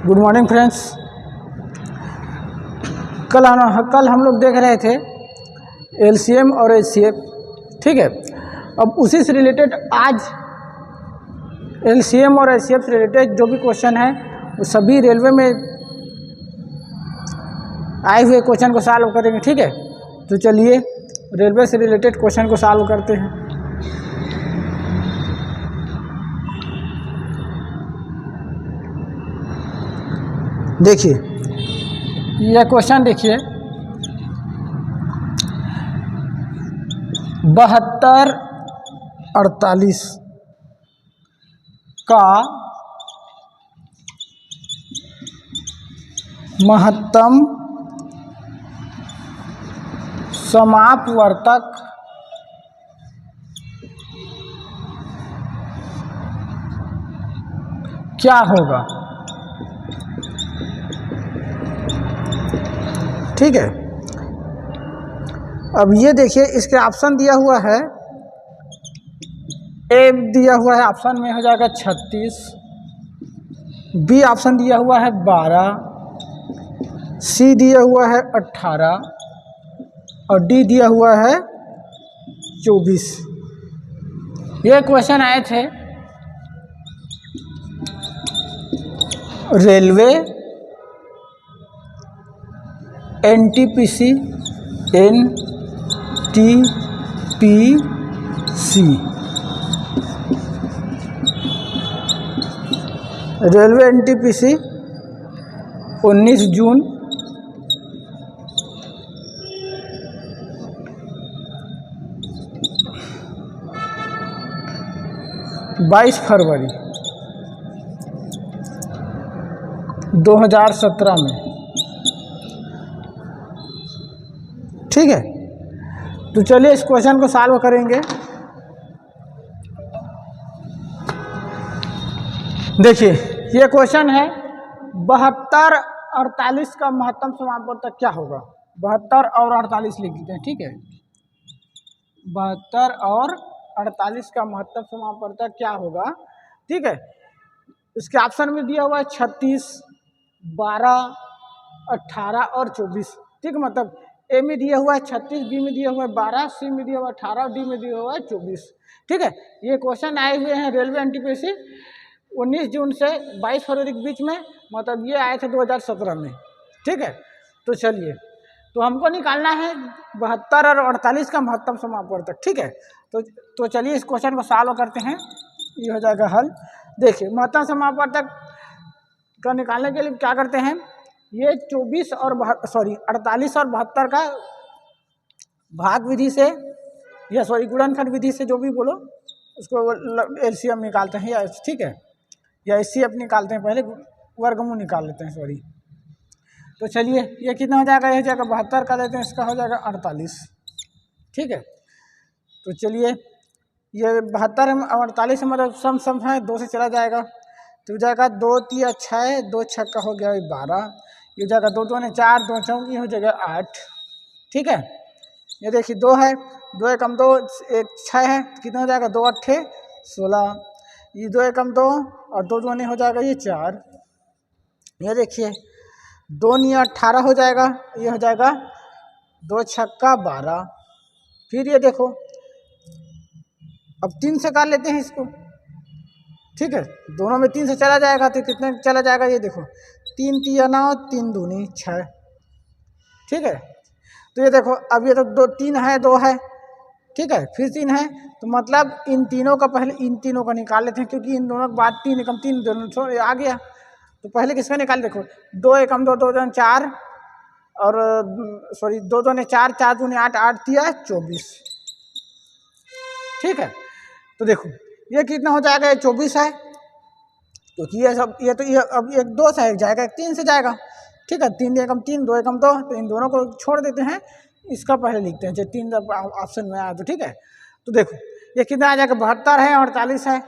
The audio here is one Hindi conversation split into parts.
Good morning friends. कल हम लोग देख रहे थे एलसीएम और एचसीएफ, ठीक है। अब उसी से रिलेटेड आज एलसीएम और एचसीएफ से रिलेटेड जो भी क्वेश्चन है वो सभी रेलवे में आए हुए क्वेश्चन को सॉल्व करेंगे, ठीक है। तो चलिए रेलवे से रिलेटेड क्वेश्चन को सॉल्व करते हैं। देखिए यह क्वेश्चन देखिए, 7248 का महत्तम समापवर्तक क्या होगा, ठीक है। अब ये देखिए इसके ऑप्शन दिया हुआ है, ए दिया हुआ है ऑप्शन में हो जाएगा 36, बी ऑप्शन दिया हुआ है 12, सी दिया हुआ है 18 और डी दिया हुआ है 24। ये क्वेश्चन आए थे रेलवे एनटीपीसी रेलवे एनटीपीसी 19 जून 22 फरवरी 2017 में, ठीक है। तो चलिए इस क्वेश्चन को सॉल्व करेंगे। देखिए ये क्वेश्चन है 7248 का महत्तम समापवर्तक क्या होगा। 72 और 48 लिख देते हैं, ठीक है। 72 और 48 का महत्तम समापवर्तक क्या होगा, ठीक है। इसके ऑप्शन में दिया हुआ है 36, 12, 18 और 24, ठीक है। मतलब ए में दिया हुआ है 36, बी में दिया हुआ है 12, सी में दिया हुआ है 18 और डी में दिया हुआ है 24, ठीक है। ये क्वेश्चन आए हुए हैं रेलवे एनटीपीसी 19 जून से 22 फरवरी के बीच में, मतलब ये आए थे 2017 में, ठीक है। तो चलिए तो हमको निकालना है 72 और 48 का महत्तम समापवर्तक, ठीक है। तो चलिए इस क्वेश्चन को सॉल्व करते हैं, ये हो जाएगा हल। देखिए महत्तम समापवर्तक का निकालने के लिए क्या करते हैं, ये 48 और 72 का भाग विधि से या गुणनखंड विधि से जो भी बोलो उसको एलसीएम निकालते हैं, या ठीक है, या एचसीएफ निकालते हैं। पहले वर्गमूल निकाल लेते हैं, सॉरी। तो चलिए ये कितना हो जाएगा, ये हो जाएगा 72 का लेते हैं, इसका हो जाएगा 48, ठीक है। तो चलिए ये 72 और 48 मतलब सम है, 2 से चला जाएगा तो हो जाएगा 2 3 6, 2 6 का हो गया 12, ये हो जाएगा 2 2 4, 2 4 हो जाएगा 8, ठीक है। ये देखिए 2 है, 2 एकम 2, 1 6 है, कितना हो जाएगा 2 8 16, ये 2 एकम 2 और 2 2 हो जाएगा ये 4। ये देखिए 2 9 18 हो जाएगा, ये हो जाएगा 2 छक्का 12। फिर ये देखो अब 3 से कर लेते हैं इसको, ठीक है। दोनों में 3 से चला जाएगा तो कितने चला जाएगा, ये देखो 3 3 9, 3 दूनी 6, ठीक है। तो ये देखो अब ये तो 2 3 है, 2 है, ठीक है, फिर 3 है, तो मतलब इन तीनों का पहले इन तीनों का निकाल लेते हैं, क्योंकि इन दोनों के बाद 3 एकम 3 दोनों आ गया। तो पहले किसका निकाल, देखो 2 एकम 2, 2 2 4 और 2 2 4, 4 2 8, 8 3 24, ठीक है। तो देखो ये कितना हो जाएगा, ये 24 है, क्योंकि ये सब ये तो ये अब एक 2 से जाएगा, एक 3 से जाएगा, ठीक है। 3 एकम 3, 2 एकम 2, तो इन दोनों को छोड़ देते हैं, इसका पहले लिखते हैं जो 3 ऑप्शन में आया, तो ठीक है। तो देखो ये कितना आ जाएगा, 72 है और 48 है,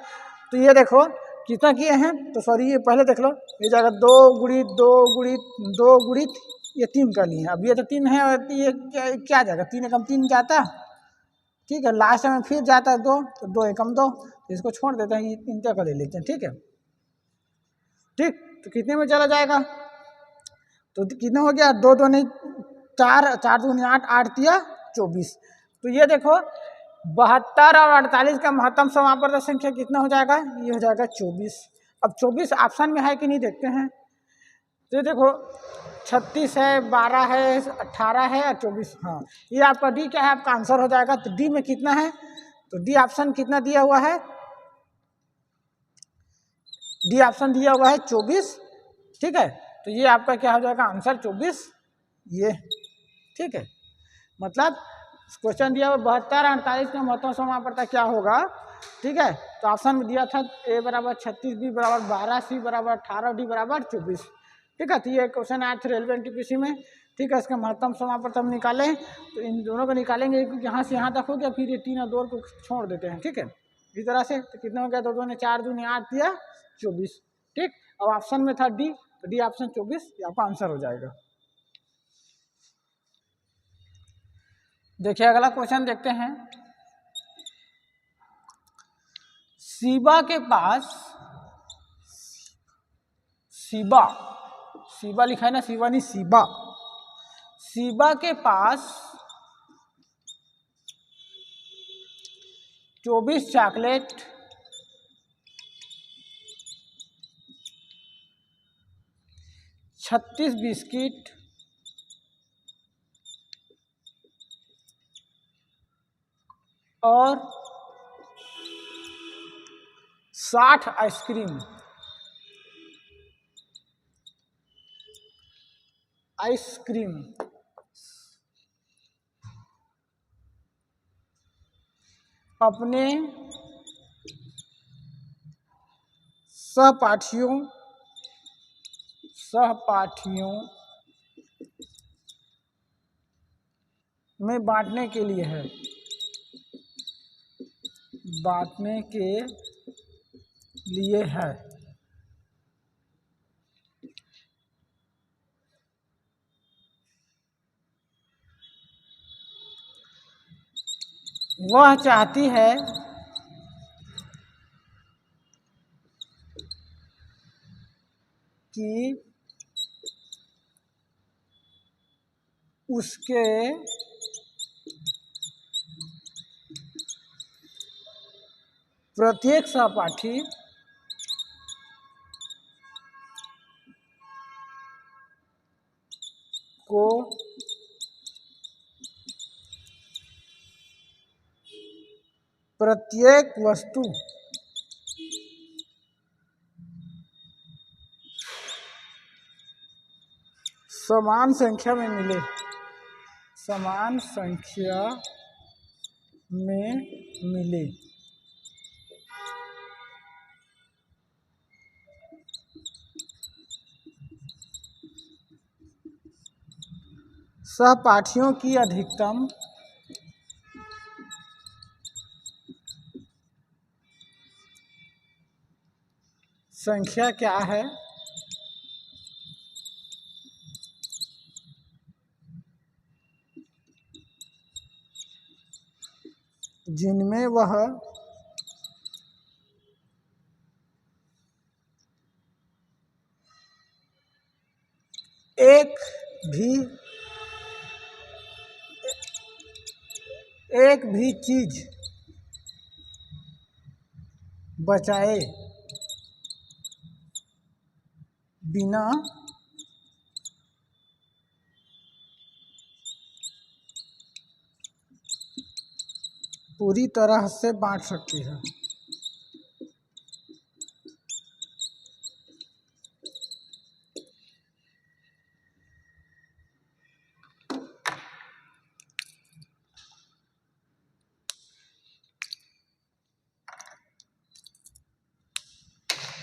तो ये देखो कितना किए हैं, तो सॉरी ये पहले देख लो, ये जाएगा 2 गुणित 2 गुणित 2 गुणित ये 3 कर लिए। अब ये तो 3 है और ये क्या जाएगा, 3 एकम 3 क्या आता, ठीक है। लास्ट में फिर जाता है 2, तो 2 एकम 2, इसको छोड़ देते हैं, ये इनका कर ले लेते हैं, ठीक है, ठीक। तो कितने में चला जाएगा, तो कितना हो गया, 2 दूनी 4, 4 दूनी 8, 8 तिया 24। तो ये देखो 72 और 48 का महत्तम समापवर्तक संख्या कितना हो जाएगा, ये हो जाएगा 24। अब 24 ऑप्शन में है कि नहीं देखते हैं। तो देखो 36 है, 12 है, 18 है और 24, हाँ ये आपका डी क्या है, आपका आंसर हो जाएगा। तो डी में कितना है, तो डी ऑप्शन कितना दिया हुआ है, डी ऑप्शन दिया हुआ है 24, ठीक है। तो ये आपका क्या हो जाएगा आंसर 24 ये, ठीक है। मतलब क्वेश्चन दिया हुआ 72 48 का महत्तम समापवर्तक क्या होगा, ठीक है। तो ऑप्शन में दिया था ए बराबर 36, बी बराबर 12, सी बराबर 18, डी बराबर 24, ठीक है। तो ये क्वेश्चन आया था रेलवे एनटीपीसी में, ठीक है। इसका महत्तम समापवर्तक निकालें, तो इन दोनों को निकालेंगे, यहाँ से यहाँ तक हो गया, फिर ये 3 और 2 को छोड़ देते हैं, ठीक है। इस तरह से तो कितना हो गया, 2 दूनी 4 दूनी 8 दिया 24, ठीक। अब ऑप्शन में था डी, तो डी ऑप्शन 24 ये आपका आंसर हो जाएगा। देखिए अगला क्वेश्चन देखते हैं। शिवा के पास, शिवा, शिवा लिखा है ना, शिवा नहीं शिवा, शिवा के पास 24 चॉकलेट, 36 बिस्किट और 60 आइसक्रीम, आइसक्रीम अपने सहपाठियों में बांटने के लिए है, बांटने के लिए है। वह चाहती है कि उसके प्रत्येक सहपाठी को प्रत्येक वस्तु समान संख्या में मिले, समान संख्या में मिले। सहपाठियों की अधिकतम संख्या क्या है, जिनमें वह एक भी चीज बचाए बिना पूरी तरह से बांट सकती है।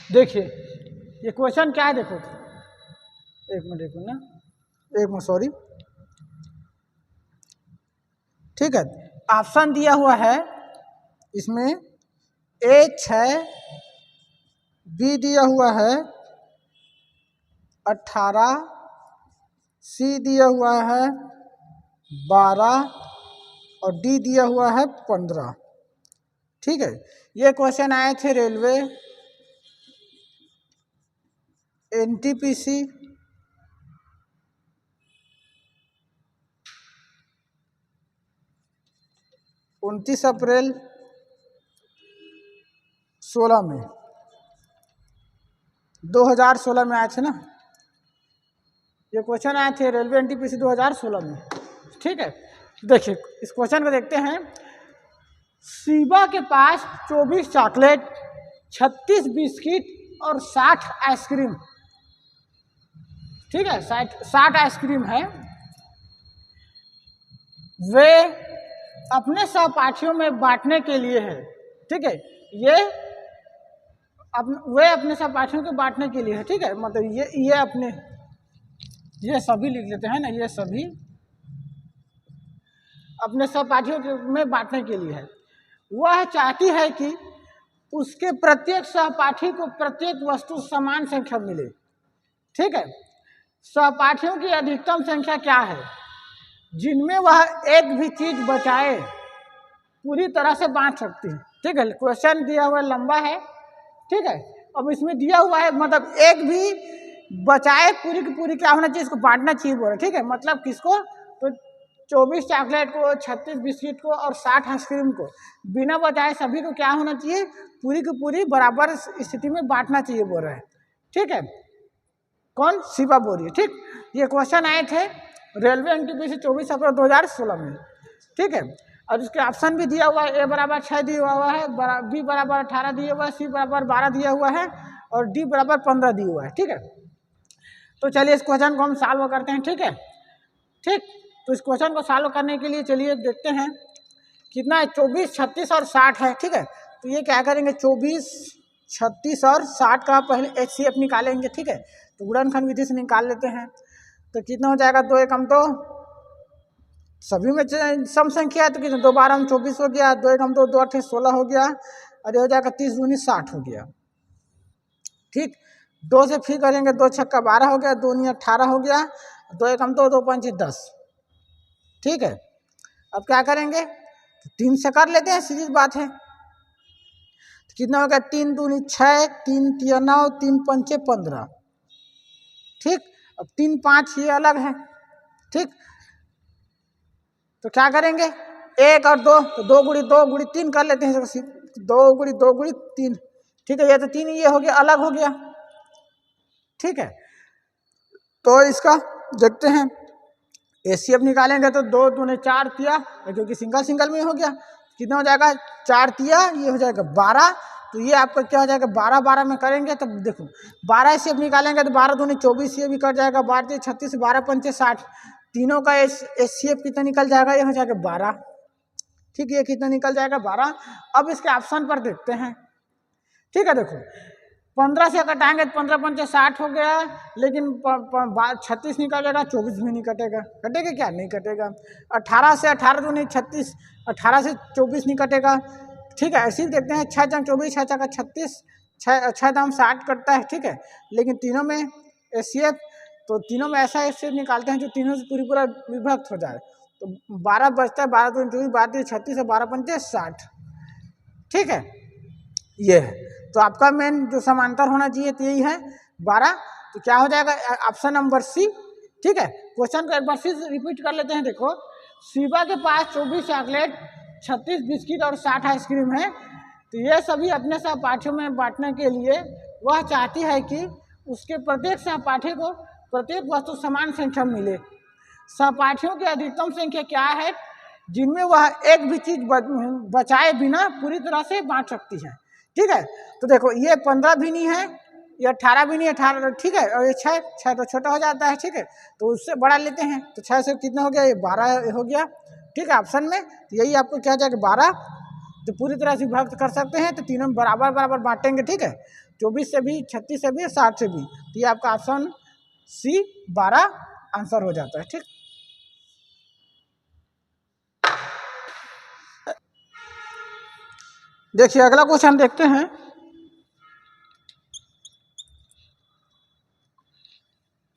देखिए ये क्वेश्चन क्या है, देखो एक मिनट देखो ना, एक मिनट सॉरी, ठीक है। ऑप्शन दिया हुआ है इसमें ए 6, बी दिया हुआ है 18, सी दिया हुआ है 12 और डी दिया हुआ है 15, ठीक है। ये क्वेश्चन आए थे रेलवे एनटीपीसी 29 अप्रैल 16 में 2016 में आए थे ना, ये क्वेश्चन आए थे रेलवे एनटीपीसी 2016 में। ठीक है, देखिए इस क्वेश्चन को देखते हैं। शिवा के पास 24 चॉकलेट, 36 बिस्किट और 60 आइसक्रीम, ठीक है 60 आइसक्रीम है। वे अपने सहपाठियों में बांटने के लिए है। ठीक है, वे अपने सहपाठियों को बांटने के लिए है। ठीक है, मतलब ये अपने, ये सभी लिख लेते हैं ना, ये सभी अपने सहपाठियों में बांटने के लिए है। वह चाहती है कि उसके प्रत्येक सहपाठी को प्रत्येक वस्तु समान संख्या मिले। ठीक है, सहपाठियों की अधिकतम संख्या क्या है जिनमें वह एक भी चीज बचाए पूरी तरह से बांट सकती है। ठीक है, क्वेश्चन दिया हुआ लंबा है। ठीक है, अब इसमें दिया हुआ है मतलब एक भी बचाए पूरी की पूरी क्या होना चाहिए, इसको बांटना चाहिए बोल रहे। ठीक है, मतलब किसको, तो 24 चॉकलेट को, 36 बिस्किट को और 60 आइसक्रीम को बिना बचाए सभी को क्या होना चाहिए, पूरी की पूरी बराबर स्थिति में बांटना चाहिए बोल रहे हैं। ठीक है, कौन, शिवा बोल रही है। ठीक, ये क्वेश्चन आए थे रेलवे एनटीपीसी 24 अप्रैल 2016 में। ठीक है, और इसके ऑप्शन भी दिया हुआ है, ए बराबर 6 दिया हुआ है, बी बराबर 18 दिया हुआ है, सी बराबर 12 दिया हुआ है और डी बराबर 15 दिया हुआ है। ठीक है, तो चलिए इस क्वेश्चन को हम सॉल्व करते हैं। ठीक है, ठीक, तो इस क्वेश्चन को सॉल्व करने के लिए चलिए देखते हैं कितना है, 24, 36 और 60 है। ठीक है, तो ये क्या करेंगे, 24, 36 और 60 का पहले HCF निकालेंगे। ठीक है, तो गुणनखंड विधि से निकाल लेते हैं। तो कितना हो जाएगा, 2 एकम तो सभी में सम संख्या है, तो कितना 2 12 24 हो गया, 2 एकम 2 2 8 16 हो गया, और ये हो जाएगा 30 दूनी 60 हो गया। ठीक, 2 से फिर करेंगे, 2 छक्का 12 हो गया, 2 दूनी 18 हो गया, 2 एकम 2 2 5 10। ठीक है, अब क्या करेंगे, 3 से कर लेते हैं, सीधी बात है। तो कितना हो गया, 3 दूनी 6, 3 तिया 9, 3 पंचे 15। ठीक, अब 3 5 ये अलग है। ठीक, तो क्या करेंगे, 1 और 2, तो 2 गुड़ी 2 गुड़ी 3 कर लेते हैं, 2 गुड़ी 2 गुड़ी 3। ठीक है, ये तो 3 ये हो गया, अलग हो गया। ठीक है, तो इसका देखते हैं, HCF निकालेंगे तो 2 दूने 4 तिया, क्योंकि सिंगल सिंगल में हो गया, कितना हो जाएगा, 4 तिया ये हो जाएगा 12। तो ये आपका क्या हो जाएगा, 12 12 में करेंगे तब देखो 12 HCF निकालेंगे तो 12 दूनी 24, ये भी कट जाएगा, 12 36, 12 पंचे 60, तीनों का HCF कितना निकल जाएगा, ये हो जाएगा 12। ठीक, ये कितना निकल जाएगा, 12। अब इसके ऑप्शन पर देखते हैं। ठीक है, देखो 15 से घटाएंगे तो 15 पंचे 60 हो गया, लेकिन 36 निकलेगा, 24 भी नहीं कटेगा, कटेगा क्या, नहीं कटेगा। 18 से 18 दूनी 36, 18 से 24 नहीं कटेगा। ठीक है, ऐसे ही देखते हैं, 6 जम 24, 6 का 36, 6 दाम 60 कटता है। ठीक है, लेकिन तीनों में HCF, तो तीनों में ऐसा HCF निकालते हैं जो तीनों से पूरी पूरा विभक्त हो जाए, तो 12 बचता है, 12 दूनी 24, 12 36 और 12 पंचे 60। ठीक है, ये है, तो आपका मेन जो समांतर होना चाहिए तो यही है 12। तो क्या हो जाएगा, ऑप्शन नंबर सी। ठीक है, क्वेश्चन को एक बार फिर रिपीट कर लेते हैं। देखो, शिवा के पास 24 चॉकलेट, 36 बिस्किट और 60 आइसक्रीम है, तो ये सभी अपने सहपाठियों में बांटने के लिए वह चाहती है कि उसके प्रत्येक सहपाठी को प्रत्येक वस्तु समान संख्या मिले। सहपाठियों की अधिकतम संख्या क्या है जिनमें वह एक भी चीज बचाए बिना पूरी तरह से बांट सकती है। ठीक है, तो देखो ये 15 भी नहीं है, ये 18 भी नहीं है, 18। ठीक है, और ये 6 तो छोटा हो जाता है। ठीक है, तो उससे बड़ा लेते हैं, तो 6 से कितना हो गया, ये 12 हो गया। ठीक है, ऑप्शन में तो यही आपको क्या जाएगा, 12। तो पूरी तरह से विभक्त कर सकते हैं, तो तीनों बराबर बराबर बांटेंगे। ठीक है, 24 से भी, 36 से भी, 60 से भी, तो ये आपका ऑप्शन सी 12 आंसर हो जाता है। ठीक, देखिए अगला क्वेश्चन देखते हैं।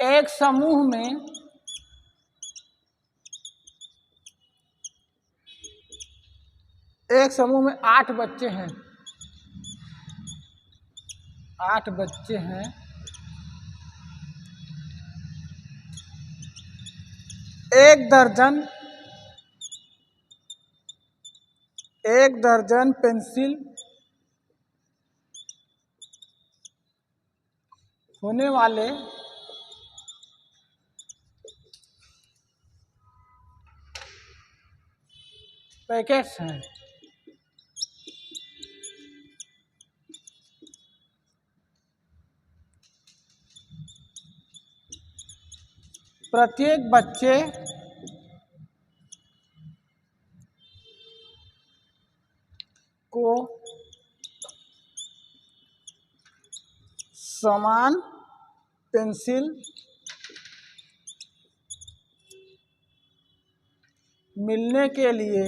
एक समूह में एक समूह में 8 बच्चे हैं, 8 बच्चे हैं। एक दर्जन पेंसिल होने वाले पैकेट्स हैं। प्रत्येक बच्चे को समान पेंसिल मिलने के लिए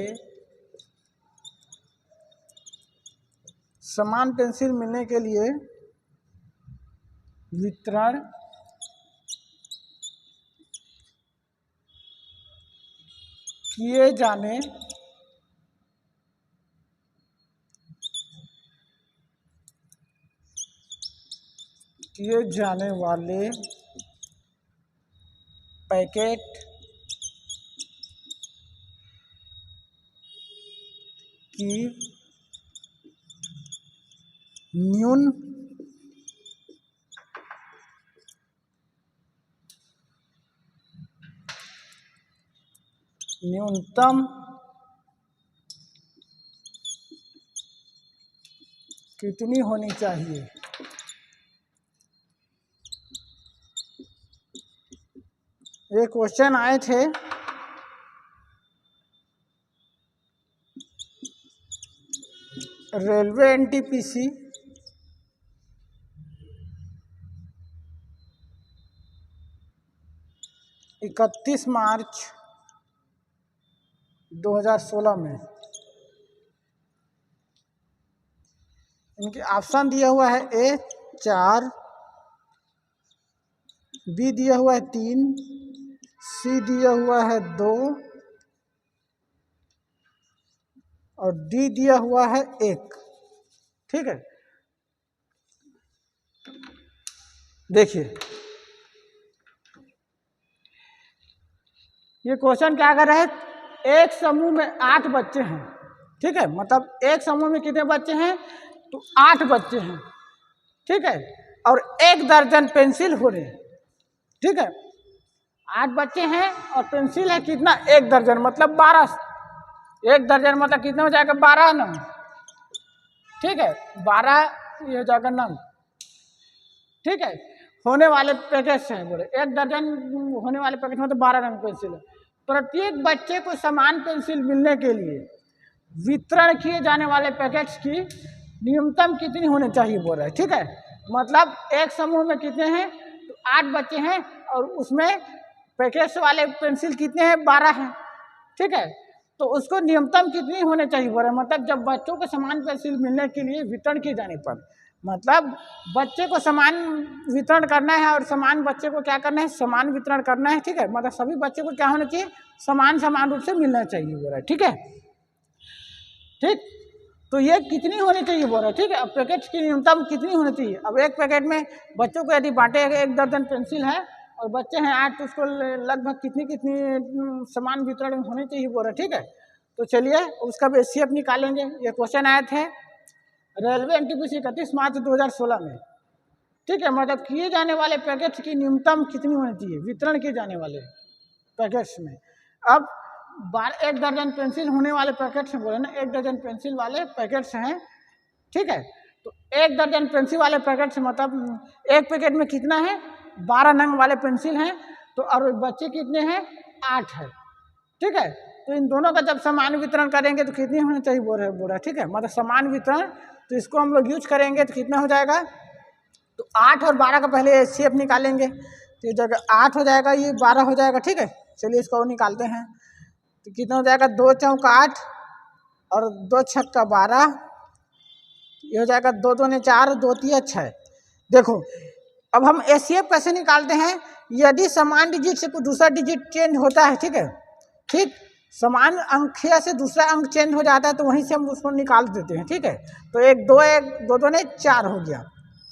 वितरण किए जाने वाले पैकेट की न्यूनतम कितनी होनी चाहिए। ये क्वेश्चन आए थे रेलवे एनटीपीसी 31 मार्च 2016 में। इनके ऑप्शन दिया हुआ है ए 4, बी दिया हुआ है 3, सी दिया हुआ है 2 और डी दिया हुआ है 1। ठीक है, देखिए ये क्वेश्चन क्या कर रहा है, एक समूह में 8 बच्चे हैं। ठीक है, मतलब एक समूह में कितने बच्चे हैं, तो 8 बच्चे हैं। ठीक है, और 1 दर्जन पेंसिल हो रहे हैं। ठीक है, 8 बच्चे हैं और पेंसिल है कितना, 1 दर्जन, मतलब 12। 1 दर्जन मतलब कितना हो जाएगा, 12 नंग। ठीक है, 12 ये हो जाएगा नंग। ठीक है, होने वाले पैकेट्स हैं बोले 1 दर्जन होने वाले पैकेट में तो 12 रंग पेंसिल है। प्रत्येक बच्चे को समान पेंसिल मिलने के लिए वितरण किए जाने वाले पैकेट्स की न्यूनतम कितनी होनी चाहिए बोल रहा है। ठीक है, मतलब एक समूह में कितने हैं, तो 8 बच्चे हैं और उसमें पैकेट्स वाले पेंसिल कितने हैं, 12 हैं। ठीक है, तो उसको न्यूनतम कितनी होने चाहिए बोल रहा है, मतलब जब बच्चों को समान पेंसिल मिलने के लिए वितरण किए जाने पर, मतलब बच्चे को समान वितरण करना है और समान बच्चे को क्या करना है, समान वितरण करना है। ठीक है, मतलब सभी बच्चे को क्या होना चाहिए, समान रूप से मिलना चाहिए बोल रहा है। ठीक है, ठीक, तो ये कितनी होनी चाहिए बोल रहा है। ठीक है, अब पैकेट्स की न्यूनतम कितनी होनी चाहिए। अब एक पैकेट में बच्चों को यदि बांटे 1 दर्जन पेंसिल है और बच्चे हैं 8, तो उसको लगभग कितनी समान वितरण होनी चाहिए बोल रहा है। ठीक है, तो चलिए उसका भी एचसीएफ निकालेंगे। ये क्वेश्चन आए थे रेलवे एनटीपीसी 31 मार्च 2016 में। ठीक है, मतलब किए जाने वाले पैकेट्स की न्यूनतम कितनी होनी चाहिए, वितरण किए जाने वाले पैकेट्स में। अब 1 दर्जन पेंसिल होने वाले पैकेट्स बोले ना, 1 दर्जन पेंसिल वाले पैकेट्स हैं। ठीक है, तो 1 दर्जन पेंसिल वाले पैकेट्स मतलब एक पैकेट में कितना है, 12 नंग वाले पेंसिल हैं। तो और बच्चे कितने हैं, 8 है। ठीक है, तो इन दोनों का जब समान वितरण करेंगे तो कितनी होनी चाहिए बोल रहा है। ठीक है, मतलब समान वितरण, तो इसको हम लोग यूज करेंगे तो कितना हो जाएगा, तो 8 और 12 का पहले एचसीएफ निकालेंगे। तो ये जगह 8 हो जाएगा, ये 12 हो जाएगा। ठीक है, चलिए इसको और निकालते हैं। तो कितना हो जाएगा, 2 चौक 8 और 2 छक्का 12, ये हो जाएगा 2 दूने 4, 2 तिया 6। देखो अब हम एचसीएफ कैसे निकालते हैं, यदि समान डिजिट से कोई दूसरा डिजिट चेंज होता है। ठीक है, ठीक, समान अंक से दूसरा अंक चेंज हो जाता है तो वहीं से हम उसको निकाल देते हैं। ठीक है, तो 1 2 1 2 2 ने 4 हो गया।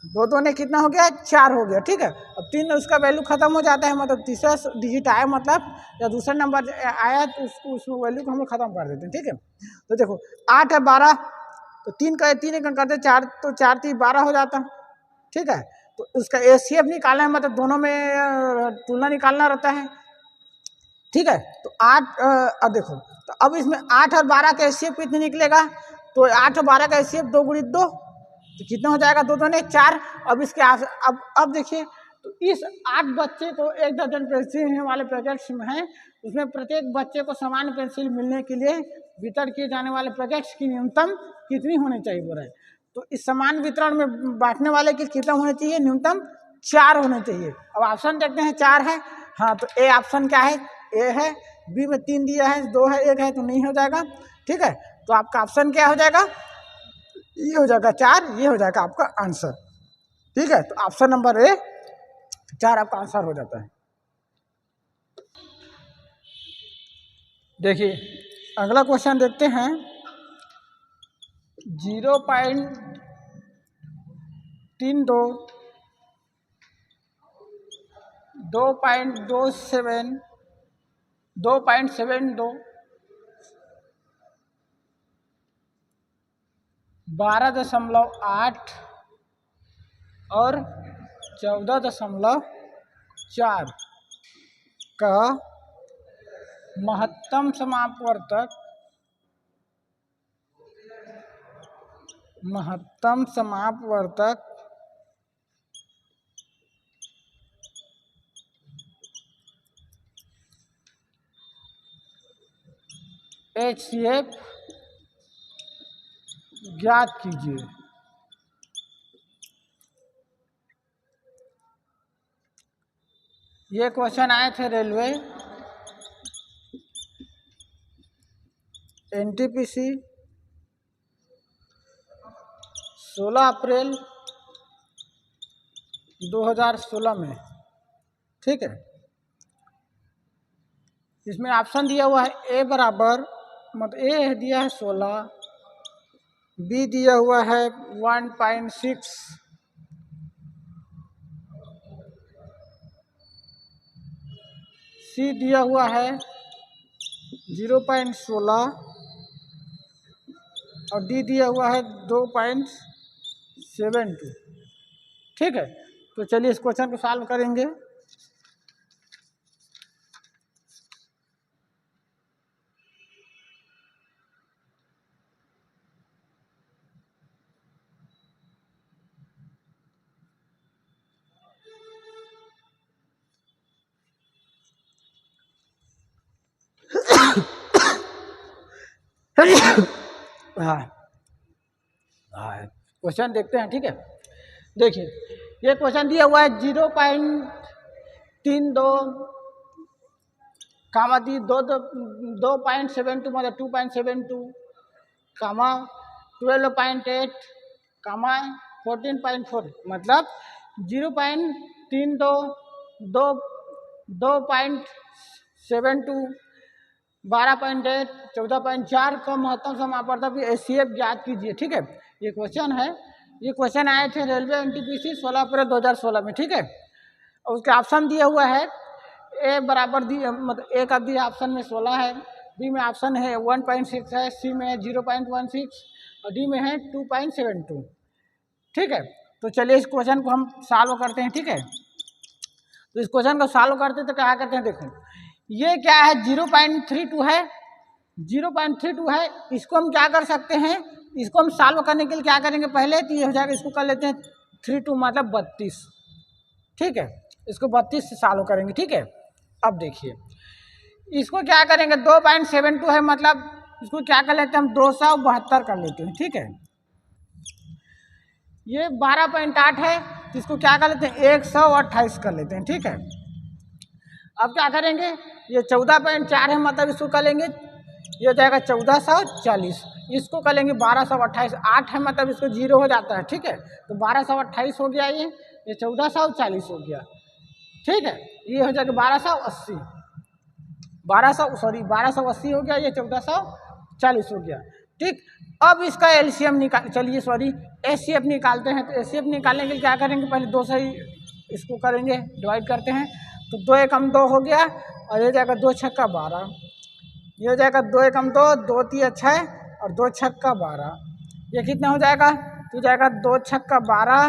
दो दो ने कितना हो गया, 4 हो गया, ठीक है। अब 3 उसका वैल्यू खत्म हो जाता है, मतलब तीसरा डिजिट आया, मतलब या दूसरा नंबर आया तो उसको उसमें वैल्यू को हम लोग खत्म कर देते हैं, ठीक है। तो देखो 8 है 12, तो 3 का 3 एक करते 4, तो 4 3 12 हो जाता, ठीक है। तो उसका एचसीएफ निकालना है, मतलब दोनों में तुलना निकालना रहता है, ठीक है। तो 8 अब देखो, तो अब इसमें 8 और 12 का एचसीएफ कितने निकलेगा, तो 8 और 12 का एचसीएफ 2 गुणित 2, तो कितना हो जाएगा, 2 2 ने 4। अब इसके अब देखिए, तो इस 8 बच्चे को 1 दर्जन पेंसिल वाले पैकेट्स में है, उसमें प्रत्येक बच्चे को समान पेंसिल मिलने के लिए वितरण किए जाने वाले पैकेट्स की न्यूनतम कितनी होनी चाहिए बोल रहे हैं। तो इस समान वितरण में बांटने वाले की कितना होना चाहिए, न्यूनतम 4 होने चाहिए। अब ऑप्शन देखते हैं, 4 है, हाँ, तो ए ऑप्शन क्या है, ए है। बी में 3 दिया है, 2 है, 1 है, तो नहीं हो जाएगा, ठीक है। तो आपका ऑप्शन क्या हो जाएगा, ये हो जाएगा 4, ये हो जाएगा आपका आंसर, ठीक है। तो ऑप्शन नंबर ए 4 आपका आंसर हो जाता है। देखिए अगला क्वेश्चन देखते हैं, 0.32 2.27 2.72 12.8 और 14.4 का महत्तम समापवर्तक एचसीएफ ज्ञात कीजिए। ये क्वेश्चन आए थे रेलवे एनटीपीसी 16 अप्रैल 2016 में, ठीक है। इसमें ऑप्शन दिया हुआ है, ए बराबर, मतलब ए दिया है 16, बी दिया हुआ है 1.6, सी दिया हुआ है 0.16 और डी दिया हुआ है 2.72, ठीक है। तो चलिए इस क्वेश्चन को सॉल्व करेंगे। क्वेश्चन देखते हैं, ठीक है। देखिए ये क्वेश्चन दिया हुआ है 0.32 कामा दी 2.72 मतलब 2.72 कामा 12.8 कामा 14.4 मतलब 0.32 2.72 12.8 14.4 का महत्तम समापवर्तक एचसीएफ ज्ञात कीजिए, ठीक है। ये क्वेश्चन है, ये क्वेश्चन आए थे रेलवे एनटीपीसी 16 अप्रैल 2016 में, ठीक है। और उसके ऑप्शन दिया हुआ है, ए बराबर दी, मतलब ए का दिया ऑप्शन में 16 है, बी में ऑप्शन है 1.6 है, सी में है 0.16 और डी में है 2.72, ठीक है। तो चलिए इस क्वेश्चन को हम सॉल्व करते हैं, ठीक है। तो इस क्वेश्चन को सॉल्व करते तो क्या करते हैं, देखो ये क्या है 0.32 है, 0.32 है, इसको हम क्या कर सकते हैं, इसको हम सॉल्व करने के लिए क्या करेंगे, पहले तो ये हो जाएगा, इसको कर लेते हैं 32 मतलब 32, ठीक है। इसको 32 से सॉल्व करेंगे, ठीक है। अब देखिए इसको क्या करेंगे, 2.72 है, मतलब इसको क्या कर लेते हैं हम 272 कर लेते हैं, ठीक है। ये 12.8 है, तो इसको क्या कर लेते हैं 128 कर लेते हैं, ठीक है। अब क्या करेंगे, ये 14.4 है, मतलब इसको कर लेंगे, ये हो जाएगा 1440, इसको कर लेंगे 1228, 8 है मतलब इसको 0 हो जाता है, ठीक है। तो 1228 हो गया, ये 1440 हो गया, ठीक है। ये हो जाएगा 1280 हो गया, ये 1440 हो गया, ठीक। अब इसका एलसीएम निकाल, चलिए सॉरी एचसीएफ निकालते हैं। तो एचसीएफ निकालने के लिए क्या करेंगे, पहले 2 से ही इसको करेंगे, डिवाइड करते हैं। तो 2 एकम 2 हो गया और ये जाएगा 2 छक्का 12, ये हो जाएगा 2 एकम 2, 2 तिया 6 और 2 छक्का 12। ये कितना हो जाएगा, तो जाएगा 2 छक्का 12,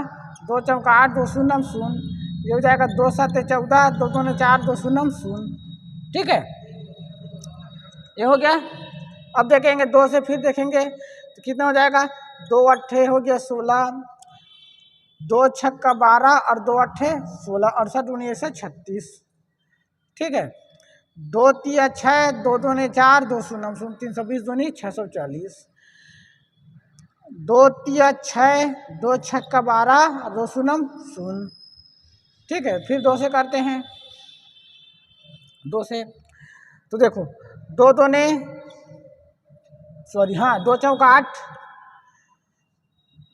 2 चौका 8, 2 शून्य शून्य, ये हो जाएगा 2 7 14, 2 2 4, 2 शून्य शून्य। ठीक है, ये हो गया। अब देखेंगे 2 से फिर देखेंगे तो कितना हो जाएगा, 2 अट्ठे हो गया 16, 2 छक्का 12 और 2 अट्ठे 16, 68 दूनी से 36। ठीक है, 2 तिया 6, 2 दूनी 4, 2 शून्य शून्य, 320 दूनी 640, 2 तिया 6, 2 छक्का 12 और 2 शून्य शून्य। ठीक है, फिर 2 से करते हैं, 2 से तो देखो 2 दूने सॉरी हाँ 2 चौका 8,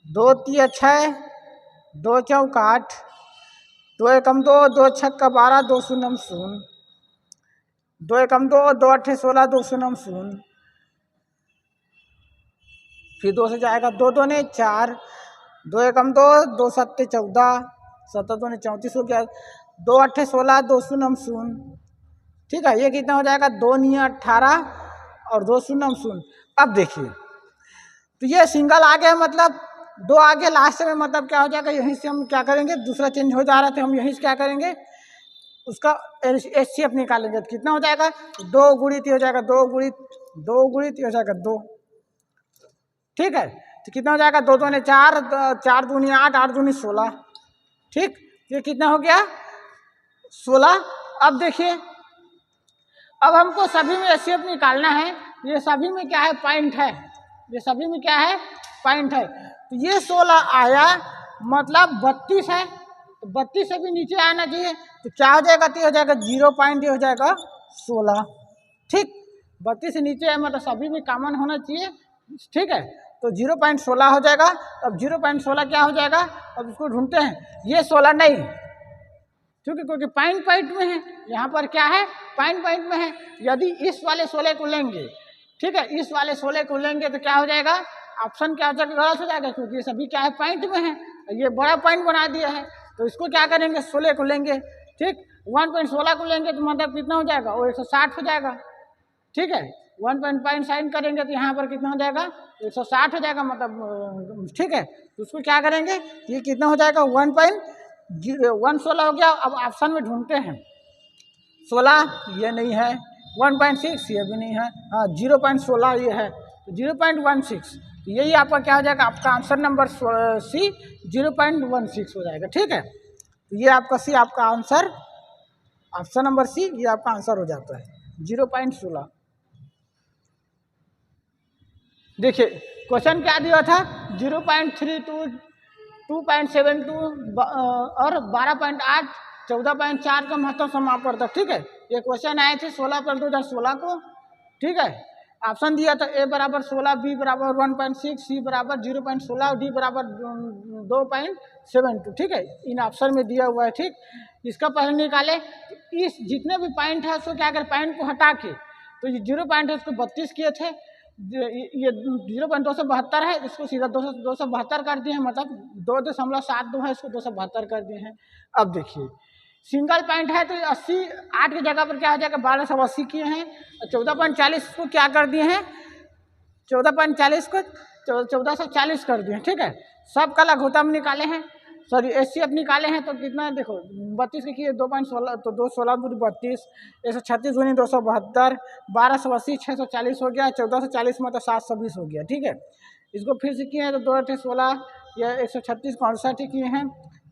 2 तिया 6, 2 चौका 8, 2 एकम 2, 2 छक्का 12, 2 शून्य शून्य, 2 एकम 2, 2 अट्ठे 16, 2 शून्य शून्य। फिर 2 से जाएगा 2 दूने 4, 2 एकम 2, 2 सत्ते 14, 7 दूने 34 हो गया, 2 अट्ठे 16, 2 शून्य शून्य। ठीक है, ये कितना हो जाएगा, 2 निया 18 और 2 शून्य शून्य। अब देखिए तो ये सिंगल आ गया, मतलब 2 आगे लास्ट में, मतलब क्या हो जाएगा, यहीं से हम क्या करेंगे, दूसरा चेंज हो जा रहा था, हम यहीं से क्या करेंगे, उसका एचसीएफ निकालेंगे। तो कितना हो जाएगा, 2 गुणित हो जाएगा 2 गुणित 2 गुणित हो जाएगा 2। ठीक है, तो कितना हो जाएगा, 2 दूनी 4, 4 दूनी 8, 8 दूनी 16। ठीक, ये कितना हो गया, 16। अब देखिए, अब हमको सभी में एचसीएफ निकालना है। ये सभी में क्या है, पॉइंट है, ये सभी में क्या है, पॉइंट है। तो ये 16 आया, मतलब 32 है, तो 32 से भी नीचे आना चाहिए। तो क्या हो जाएगा, तो हो जाएगा 0 पॉइंट, ये हो जाएगा 16। ठीक, 32 से नीचे है, मतलब सभी में कॉमन होना चाहिए। ठीक है, तो 0.16 हो जाएगा। अब 0.16 क्या हो जाएगा, अब इसको ढूंढते हैं। ये 16 नहीं, क्योंकि पॉइंट पॉइंट में है, यहाँ पर क्या है, पॉइंट पॉइंट में है। यदि इस वाले 16 को लेंगे, ठीक है, इस वाले 16 को लेंगे तो क्या हो जाएगा, ऑप्शन क्या हो जाएगा, गलत हो जाएगा, क्योंकि ये सभी क्या है, पॉइंट में है। ये बड़ा पॉइंट बना दिया है, तो इसको क्या करेंगे, 16 को लेंगे। ठीक, 1.16 को लेंगे तो मतलब कितना हो जाएगा, वो 160 हो जाएगा। ठीक है, 1 पॉइंट साइन करेंगे तो यहाँ पर कितना हो जाएगा, 160 हो जाएगा, मतलब ठीक है। तो उसको क्या करेंगे, ये कितना हो जाएगा, 1.16 हो गया। अब ऑप्शन में ढूंढते हैं, 16 ये नहीं है, 1.6 ये भी नहीं है, हाँ 0.16 ये है, तो 0.16, तो यही आपका क्या हो जाएगा, आपका आंसर नंबर सी 0.16 हो जाएगा। ठीक है, तो ये आपका सी, आपका आंसर, ऑप्शन नंबर सी, ये आपका आंसर हो जाता है 0.16। देखिए क्वेश्चन क्या दिया था, 0.32, 2.72 और 12.8, 14.4 का महत्व समापवर्तक। ठीक है, ये क्वेश्चन आए थे 16 अप्रैल 2016 को। ठीक है, ऑप्शन दिया था ए बराबर 16, बी बराबर 1.6, सी बराबर 0.16 और डी बराबर 2.72। ठीक है, इन ऑप्शन में दिया हुआ है। ठीक, इसका पहले निकाले, इस जितने भी पॉइंट है उसको क्या करें, पॉइंट को हटा के, तो ये 0 पॉइंट है उसको 32 किए थे, ये 0.272 है, इसको सीधा 272 कर दिए हैं, मतलब 2.72 है, इसको 272 कर दिए हैं। अब देखिए सिंगल पॉइंट है तो 80, 8 की जगह पर क्या हो जाएगा, 1280 किए हैं, 14.40 को क्या कर दिए हैं, 14.40 को 1440 कर दिए हैं। ठीक है, सब का लघुत्तम निकाले हैं, सॉरी एचसीएफ निकाले हैं। तो कितना है देखो, 32 के किए 2.16, तो 216 दूरी 32, 136 दूनी 272, 1280 640 हो गया, 1440 मतलब 720 हो गया। ठीक है, इसको फिर से किए हैं तो 2 8 16 या 136 को 68 किए हैं,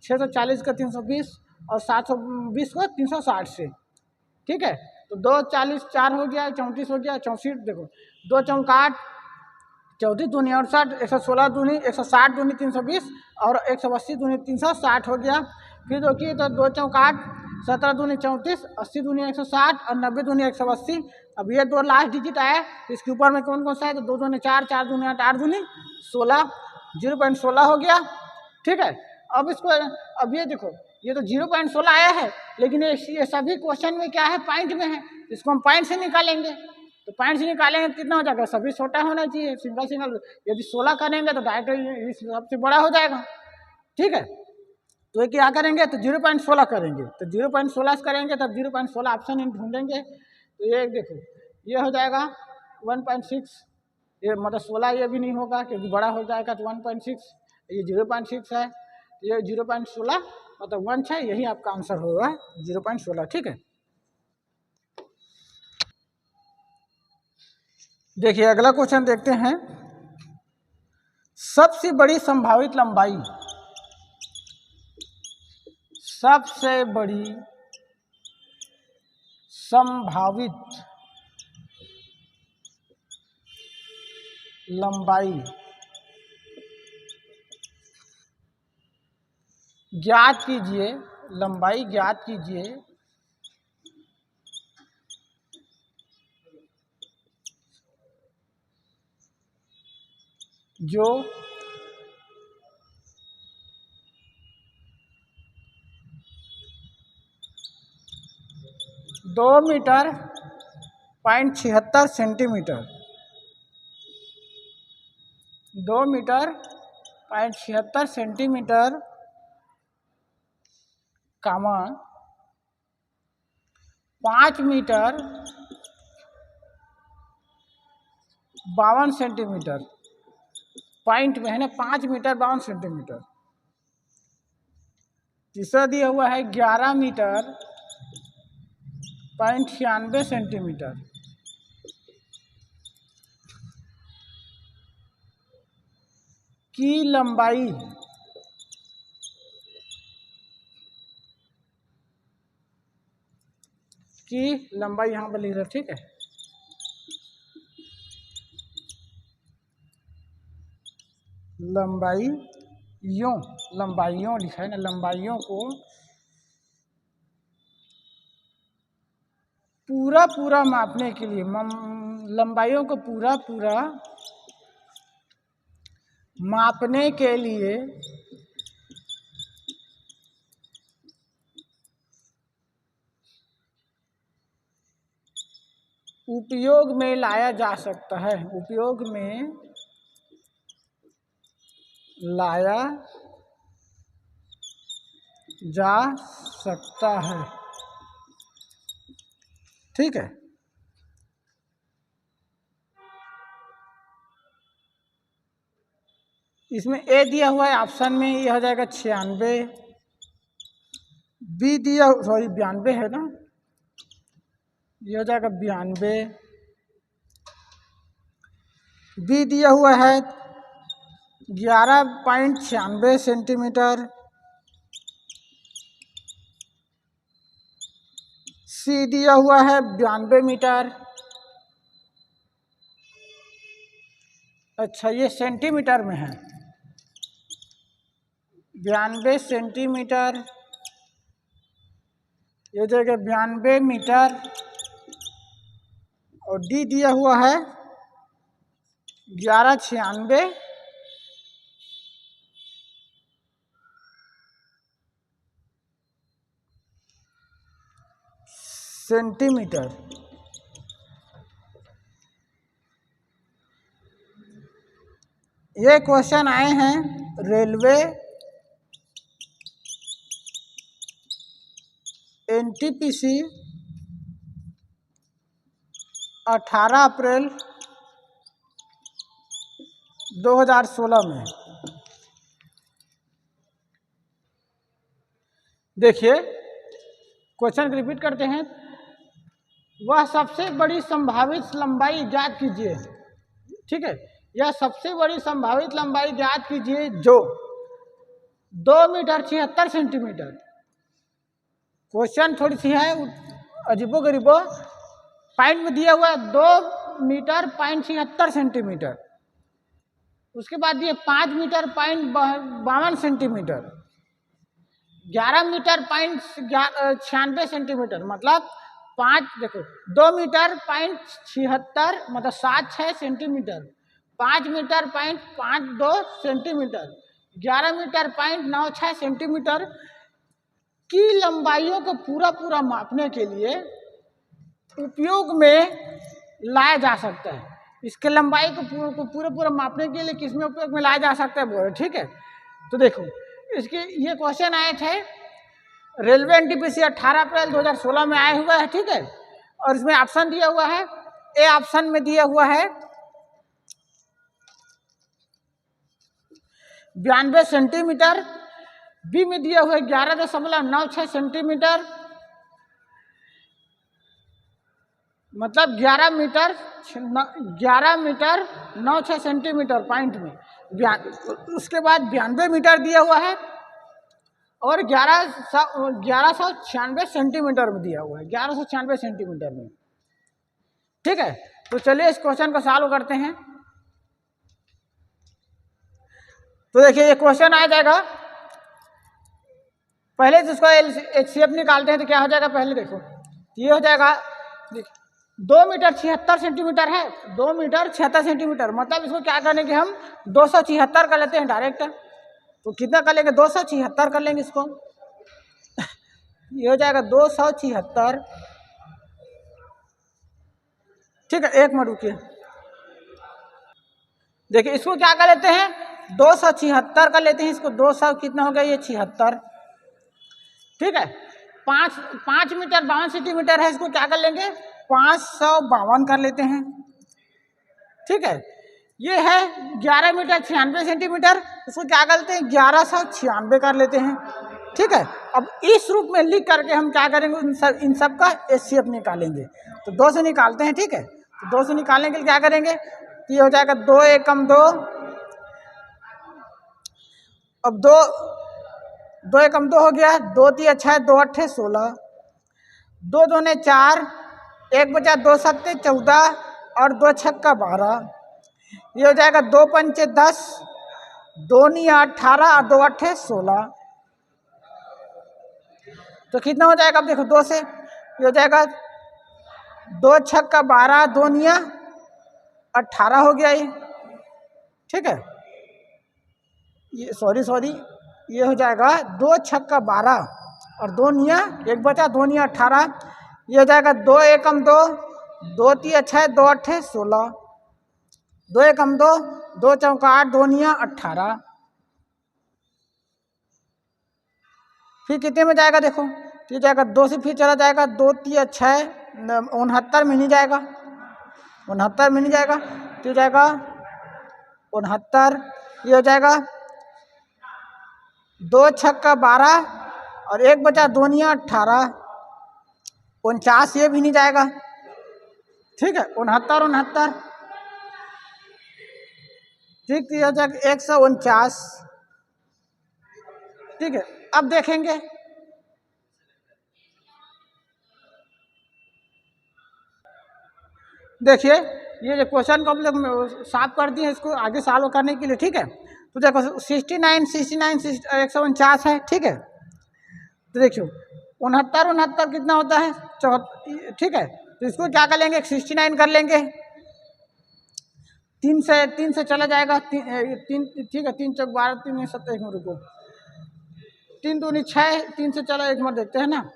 640 का 320 और 720 को 360 से। ठीक है, तो 240 4 हो गया, 34 हो गया, 64 देखो 2 चौका 8, 34 दूनी 68, 116 दूनी 160 दूनी 320 और 180 दूनी 360 हो गया। फिर देखिए तो 2 चौका 8, 17 दूनी 34, 80 दूनी 160 और 90 दूनी 180। अब ये 2 लास्ट डिजिट आया, इसके ऊपर में कौन कौन सा है, तो 2 दूनी 4, 4 दूनी 8, 8 दूनी 16, 0.16 हो गया। ठीक है, अब इसको, अब ये देखो ये तो 0.16 आया है, लेकिन ये सभी क्वेश्चन में क्या है, पॉइंट में है, इसको हम पॉइंट से निकालेंगे। तो पॉइंट से निकालेंगे तो कितना हो जाएगा, सभी छोटा होना चाहिए, सिंगल सिंगल। यदि 16 करेंगे तो डायरेक्ट इस सबसे बड़ा हो जाएगा, ठीक है। तो ये क्या करेंगे, तो 0.16 करेंगे, तो 0.16 करेंगे तब 0.16 ऑप्शन ढूंढेंगे। तो ये देखो ये हो जाएगा 1.6, ये मतलब 16 ये भी नहीं होगा क्योंकि बड़ा हो जाएगा तो 1.6, ये 0.6 है, ये 0.16 मतलब 1 है, यही आपका आंसर होगा 0.16, ठीक है। देखिए अगला क्वेश्चन देखते हैं। सबसे बड़ी संभावित लंबाई, सबसे बड़ी संभावित लंबाई ज्ञात कीजिए, लंबाई ज्ञात कीजिए जो 2 metre 76 centimetre, 2 metre 76 centimetre, 5 metre 52 centimetre, point में है ना, 5 मीटर 52 सेंटीमीटर। तीसरा दिया हुआ है 11 मीटर 96 सेंटीमीटर। की लंबाई यहाँ पर लिख रहे, ठीक है। लंबाइयों लिखा है ना, लंबाइयों को पूरा मापने के लिए, लंबाइयों को पूरा मापने के लिए उपयोग में लाया जा सकता है, उपयोग में लाया जा सकता है, ठीक है। इसमें ए दिया हुआ है ऑप्शन में, ये हो जाएगा 96, बी दिया 92 है ना, ये हो जाएगा 92, बी दिया हुआ है 11.96 सेंटीमीटर, सी दिया हुआ है 92 मीटर। अच्छा ये सेंटीमीटर में है, 92 सेंटीमीटर, ये जगह 92 मीटर, और डी दिया हुआ है 1196 सेंटीमीटर। ये क्वेश्चन आए हैं रेलवे एनटीपीसी 18 अप्रैल 2016 में। देखिए क्वेश्चन रिपीट करते हैं। वह सबसे बड़ी संभावित लंबाई ज्ञात कीजिए, ठीक है। यह सबसे बड़ी संभावित लंबाई ज्ञात कीजिए जो 2 मीटर 76 सेंटीमीटर। क्वेश्चन थोड़ी सी है अजीबो गरीबो, पॉइंट में दिया हुआ है 2 मीटर 76 सेंटीमीटर, उसके बाद ये 5 मीटर 52 सेंटीमीटर, 11 मीटर 96 सेंटीमीटर, मतलब 5 देखो 2 मीटर 76 मतलब 76 centimetre, 5 metre 52 centimetre, 11 metre 96 centimetre की लंबाइयों को पूरा मापने के लिए उपयोग में लाया जा सकता है। इसके लंबाई को पूरा मापने के लिए किसमें उपयोग में लाया जा सकता है बोले, ठीक है। तो देखो इसके ये क्वेश्चन आए थे रेलवे एनटीपीसी 18 अप्रैल 2016 में आया हुआ है, ठीक है। और इसमें ऑप्शन दिया हुआ है, ए ऑप्शन में दिया हुआ है 92 सेंटीमीटर, बी में दिया हुआ है 11.96 सेंटीमीटर, मतलब 11 मीटर 96 सेंटीमीटर पॉइंट में। उसके बाद 92 मीटर दिया हुआ है और 1196 सेंटीमीटर में दिया हुआ है, 1196 सेंटीमीटर में, ठीक है। तो चलिए इस क्वेश्चन को सॉल्व करते हैं। तो देखिए ये क्वेश्चन आ जाएगा, पहले तो इसको एक शेप निकालते हैं तो क्या हो जाएगा, पहले देखो ये हो जाएगा 2 मीटर 76 सेंटीमीटर है, 2 मीटर 76 सेंटीमीटर, मतलब इसको क्या करेंगे हम 276 कर लेते हैं डायरेक्ट। तो कितना कर लेंगे 276 कर लेंगे इसको ये हो जाएगा 276, ठीक है। एक मिनट रुकिए, देखिए इसको क्या कर लेते हैं 276 कर लेते हैं इसको, 200 कितना हो गया ये 76, ठीक है। 5 मीटर 52 सेंटीमीटर है, इसको क्या कर लेंगे 552 कर लेते हैं, ठीक है। ये है 11 मीटर 96 सेंटीमीटर, इसको क्या करते हैं 1196 कर लेते हैं, ठीक है। अब इस रूप में लिख करके हम क्या करेंगे इन सब का एचसीएफ निकालेंगे। तो 2 से निकालते हैं, ठीक है। तो 2 से निकालने के लिए क्या करेंगे, ये हो जाएगा 2 एकम 2, अब 2 एकम 2 हो गया, 2 3 6 2 8 16, 2 दूने 4, 1 बचा 2 7 14 और 2 छक्का 12, ये हो जाएगा 2 पंचे 10, 2 नी 18 और 2 8 16। तो कितना हो जाएगा, अब देखो 2 से ये हो जाएगा 2 छक्का 12, 2 निया 18 हो गया ये, ठीक है। ये सॉरी ये हो जाएगा 2 छक्का 12 और 2 निया 1 बचा 2 निया 18, ये हो जाएगा 2 एकम 2, 2 3 6 2 8 16, 2 एकम 2, 2 चौका 8, 2 निया 18। फिर कितने में जाएगा देखो, ये जाएगा 2 से फिर चला जाएगा 2 3 6 69 में नहीं जाएगा, 69 में नहीं जाएगा, तो जाएगा 69, ये हो जाएगा 2 छक्का 12 और 1 बचा 2 निया 18, 49 ये भी नहीं जाएगा, ठीक है। 69 ठीक, तो हो जाएगा 149, ठीक है। अब देखेंगे देखिए ये जो क्वेश्चन को हम लोग साफ कर दिए इसको आगे सॉल्व करने के लिए, ठीक है। तो देखो 69 149 है, ठीक है। तो देखियो 69 कितना होता है 74, ठीक है। तो इसको क्या कर लेंगे 69 कर लेंगे, 3 से चला जाएगा 3, ठीक है। 3 चौक 12, 3 7 1 में रुको, 3 दूनी 6, 3 से चला 1 में देखते हैं ना।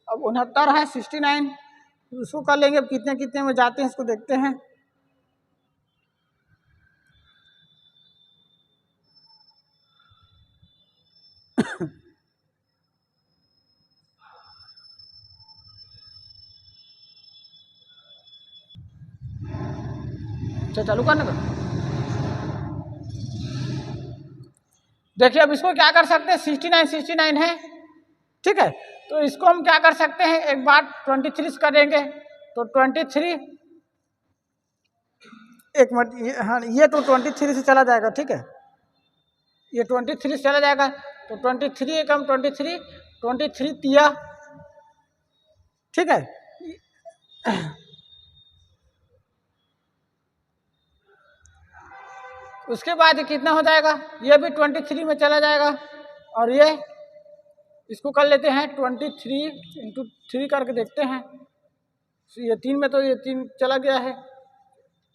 अब 69 है 69, उसको कर लेंगे, अब कितने कितने में जाते हैं इसको देखते हैं। तो चालू करने का देखिए, अब इसको क्या कर सकते हैं 69 है, ठीक है। तो इसको हम क्या कर सकते हैं, एक बार 23 करेंगे तो 23, एक मिनट, हाँ ये तो 23 से चला जाएगा, ठीक है। ये 23 से चला जाएगा तो 23 एकम 23 तिया, ठीक है। उसके बाद कितना हो जाएगा, ये भी 23 में चला जाएगा, और ये इसको कर लेते हैं 23 × 3 करके देखते हैं। ये 3 में तो ये 3 चला गया है,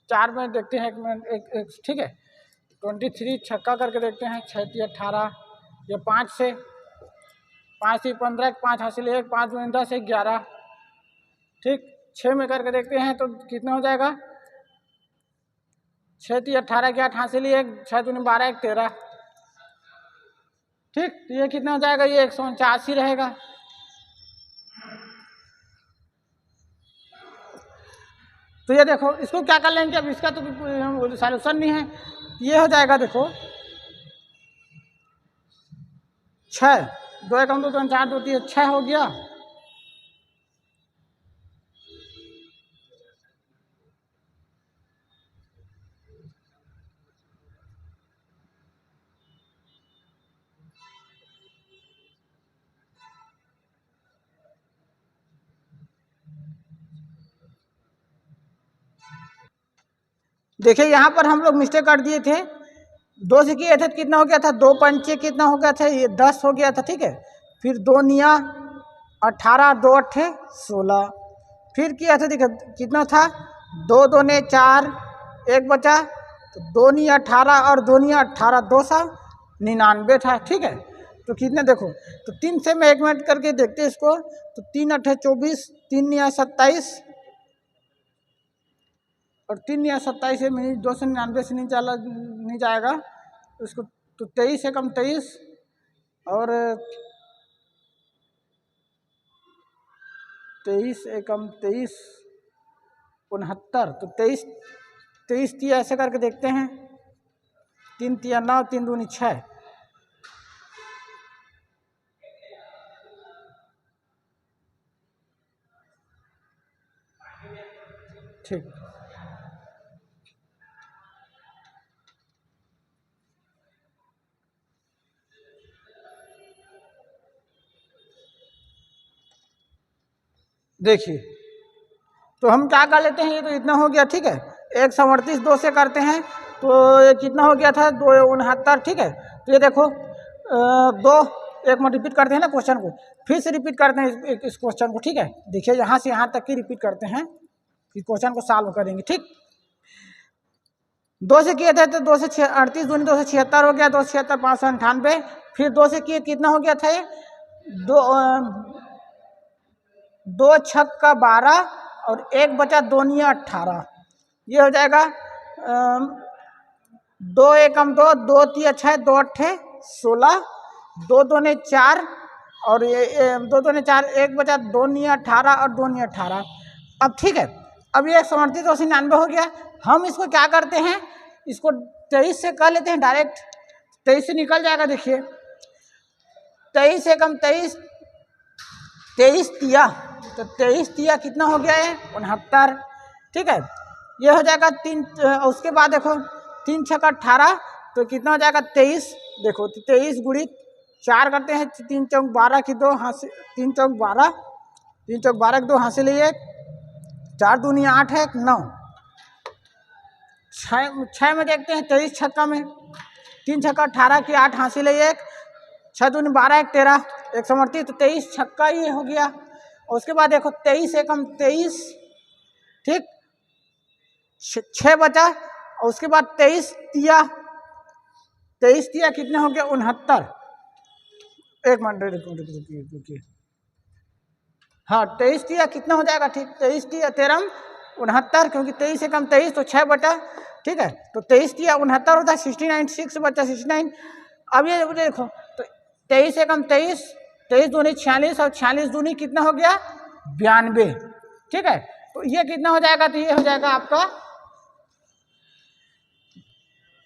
4 में देखते हैं एक, ठीक है। 23 छक्का करके देखते हैं, 6 3 18, ये 5 से 15 5 हासिल 1, 5 में 10 11, ठीक। 6 में करके देखते हैं तो कितना हो जाएगा, 6 3 18 की 8 हासिल 1, 6 दूनी 12 1 13। ठीक, तो ये कितना हो जाएगा, ये 189 रहेगा। तो ये देखो इसको क्या कर लेंगे, अब इसका तो सॉल्यूशन नहीं है। ये हो जाएगा देखो 6, 2 एकम 2 3 4 2 3 6 हो गया। देखिए यहाँ पर हम लोग मिस्टेक कर दिए थे, 2 से किए थे तो कितना हो गया था, 2 पंचे कितना हो गया था, ये 10 हो गया था। ठीक है, फिर 2 निया 18, 2 अट्ठे 16, फिर किया था देखिए कितना था, 2 दूने 4 1 बचा, तो 2 निया 18 और 2 निया 18 299 था। ठीक है, तो कितने देखो, तो 3 से मैं 1 मिनट करके देखते हैं इसको, तो 3 अट्ठे 24, 3 निया 27 और 3 निया 27 से मिनट 299 से नहीं जाएगा उसको, तो 23 से कम 23 और 23 एकम 23 69, तो 23 तिया ऐसे करके देखते हैं, 3 तिया 9 3 दूनी 6। ठीक, देखिए तो हम क्या कर लेते हैं, ये तो इतना हो गया। ठीक है, 138 2 से करते हैं तो ये कितना हो गया था, 269। ठीक है, तो ये देखो 2 एक में रिपीट करते हैं ना क्वेश्चन को, फिर से रिपीट करते हैं इस क्वेश्चन को। ठीक है, देखिए यहाँ से यहाँ तक की रिपीट करते हैं, इस क्वेश्चन को सॉल्व करेंगे। ठीक, 2 से किए थे तो 2 से 38 दूनी 2 से 76 हो गया, 2 से 76 598, फिर 2 से किए कितना हो गया था, ये 2 छक्का 12 और 1 बचा 2 निया 18, ये हो जाएगा 2 एकम 2 2 तिया 6 2 अट्ठे 16, 2 दूने 4 और ये 2 दूने 4 1 बचा 2 निया 18 और 2 निया 18। अब ठीक है, अब ये 138 299 हो गया। हम इसको क्या करते हैं, इसको 23 से कर लेते हैं डायरेक्ट, 23 से निकल जाएगा। देखिए 23 एकम 23, 23 तिया, तो 23 तिया कितना हो गया है, 69। ठीक है, ये हो जाएगा 3, उसके बाद देखो 3 छक्का 18, तो कितना हो जाएगा 23। देखो तो 23 गुणित 4 करते हैं, 3 चौक 12 की 2 हासिल, 3 चौक 12, 3 चौक 12 की 2 हासिल 1, 4 दूनी 8 है 9, 6 में देखते हैं 23 छक्का में, 3 छक्का 18 की 8 हासिल 1, 6 दूनी 12 1 13 138, तो 23 छक्का ये हो गया। और उसके बाद देखो 23 एकम 23, ठीक 6 बचा, और उसके बाद 23 तिया, 23 तिया कितना हो गया 69। एक मिनट रुकिए, हाँ 23 तिया कितना हो जाएगा, ठीक 23 तिया 13 69, क्योंकि 23 से कम 23 तो 6 बटा। ठीक है, तो 23 तिया 69 होता है, 69 6 बचा 69। अब ये देखो तो 23 से कम 23, 23 दूनी 46 और 46 दूनी कितना हो गया 92। ठीक है, तो ये कितना हो जाएगा, तो ये हो जाएगा आपका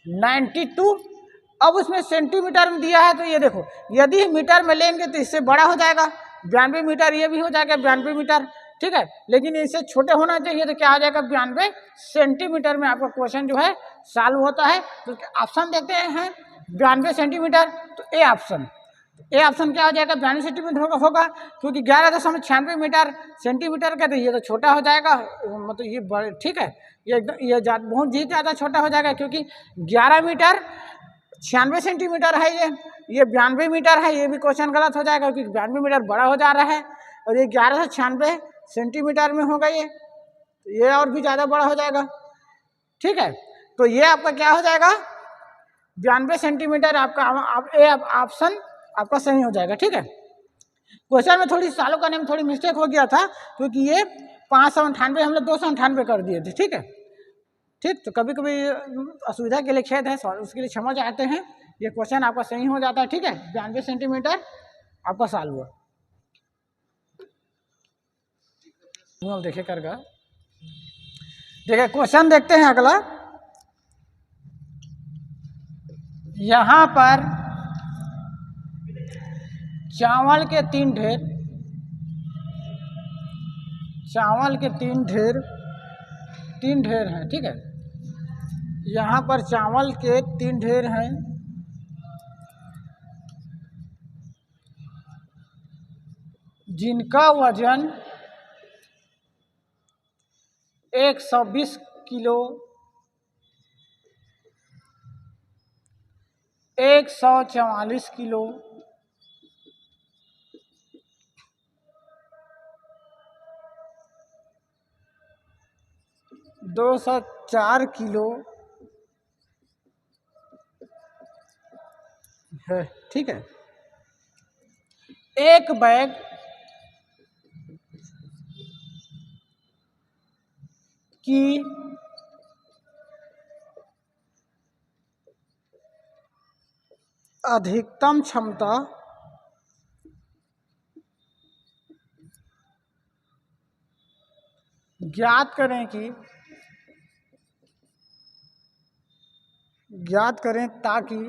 92। अब उसमें सेंटीमीटर में दिया है, तो ये देखो यदि मीटर में लेंगे तो इससे बड़ा हो जाएगा 92 मीटर, ये भी हो जाएगा 92 मीटर। ठीक है, लेकिन इससे छोटे होना चाहिए, तो क्या हो जाएगा 92 सेंटीमीटर में आपका क्वेश्चन जो है सॉल्व होता है। तो ऑप्शन देखते हैं 92 सेंटीमीटर, तो ए ऑप्शन, ए ऑप्शन क्या हो जाएगा 92 सेंटीमीटर होगा, क्योंकि 11.96 मीटर सेंटीमीटर का, तो ये तो छोटा हो जाएगा, मतलब ये बड़े। ठीक है, ये बहुत ही ज़्यादा छोटा हो जाएगा, क्योंकि 11 मीटर 96 सेंटीमीटर है, ये 92 मीटर है, ये भी क्वेश्चन गलत हो जाएगा, क्योंकि 92 मीटर बड़ा हो जा रहा है और ये 1196 सेंटीमीटर में होगा, ये और भी ज़्यादा बड़ा हो जाएगा। ठीक है, तो ये आपका क्या हो जाएगा 92 सेंटीमीटर, आपका ऑप्शन आपका सही हो जाएगा। ठीक है, क्वेश्चन में थोड़ी सॉल्व करने में थोड़ी मिस्टेक हो गया था, क्योंकि ये 598 हम लोग 298 कर दिए थे, ठीक है। ठीक, तो कभी कभी असुविधा के लिए खेद है, उसके लिए क्षमा चाहते हैं। ये क्वेश्चन आपका सही हो जाता है, ठीक है। 92 सेंटीमीटर आपका सॉल्व हुआ। देखिए करगा, देखिए क्वेश्चन देखते हैं अगला। यहां पर चावल के 3 ढेर, चावल के 3 ढेर हैं, ठीक है। यहां पर चावल के 3 ढेर हैं, जिनका वजन 120 किलो, 144 किलो, 204 किलो है, ठीक है। एक बैग की अधिकतम क्षमता ज्ञात करें ताकि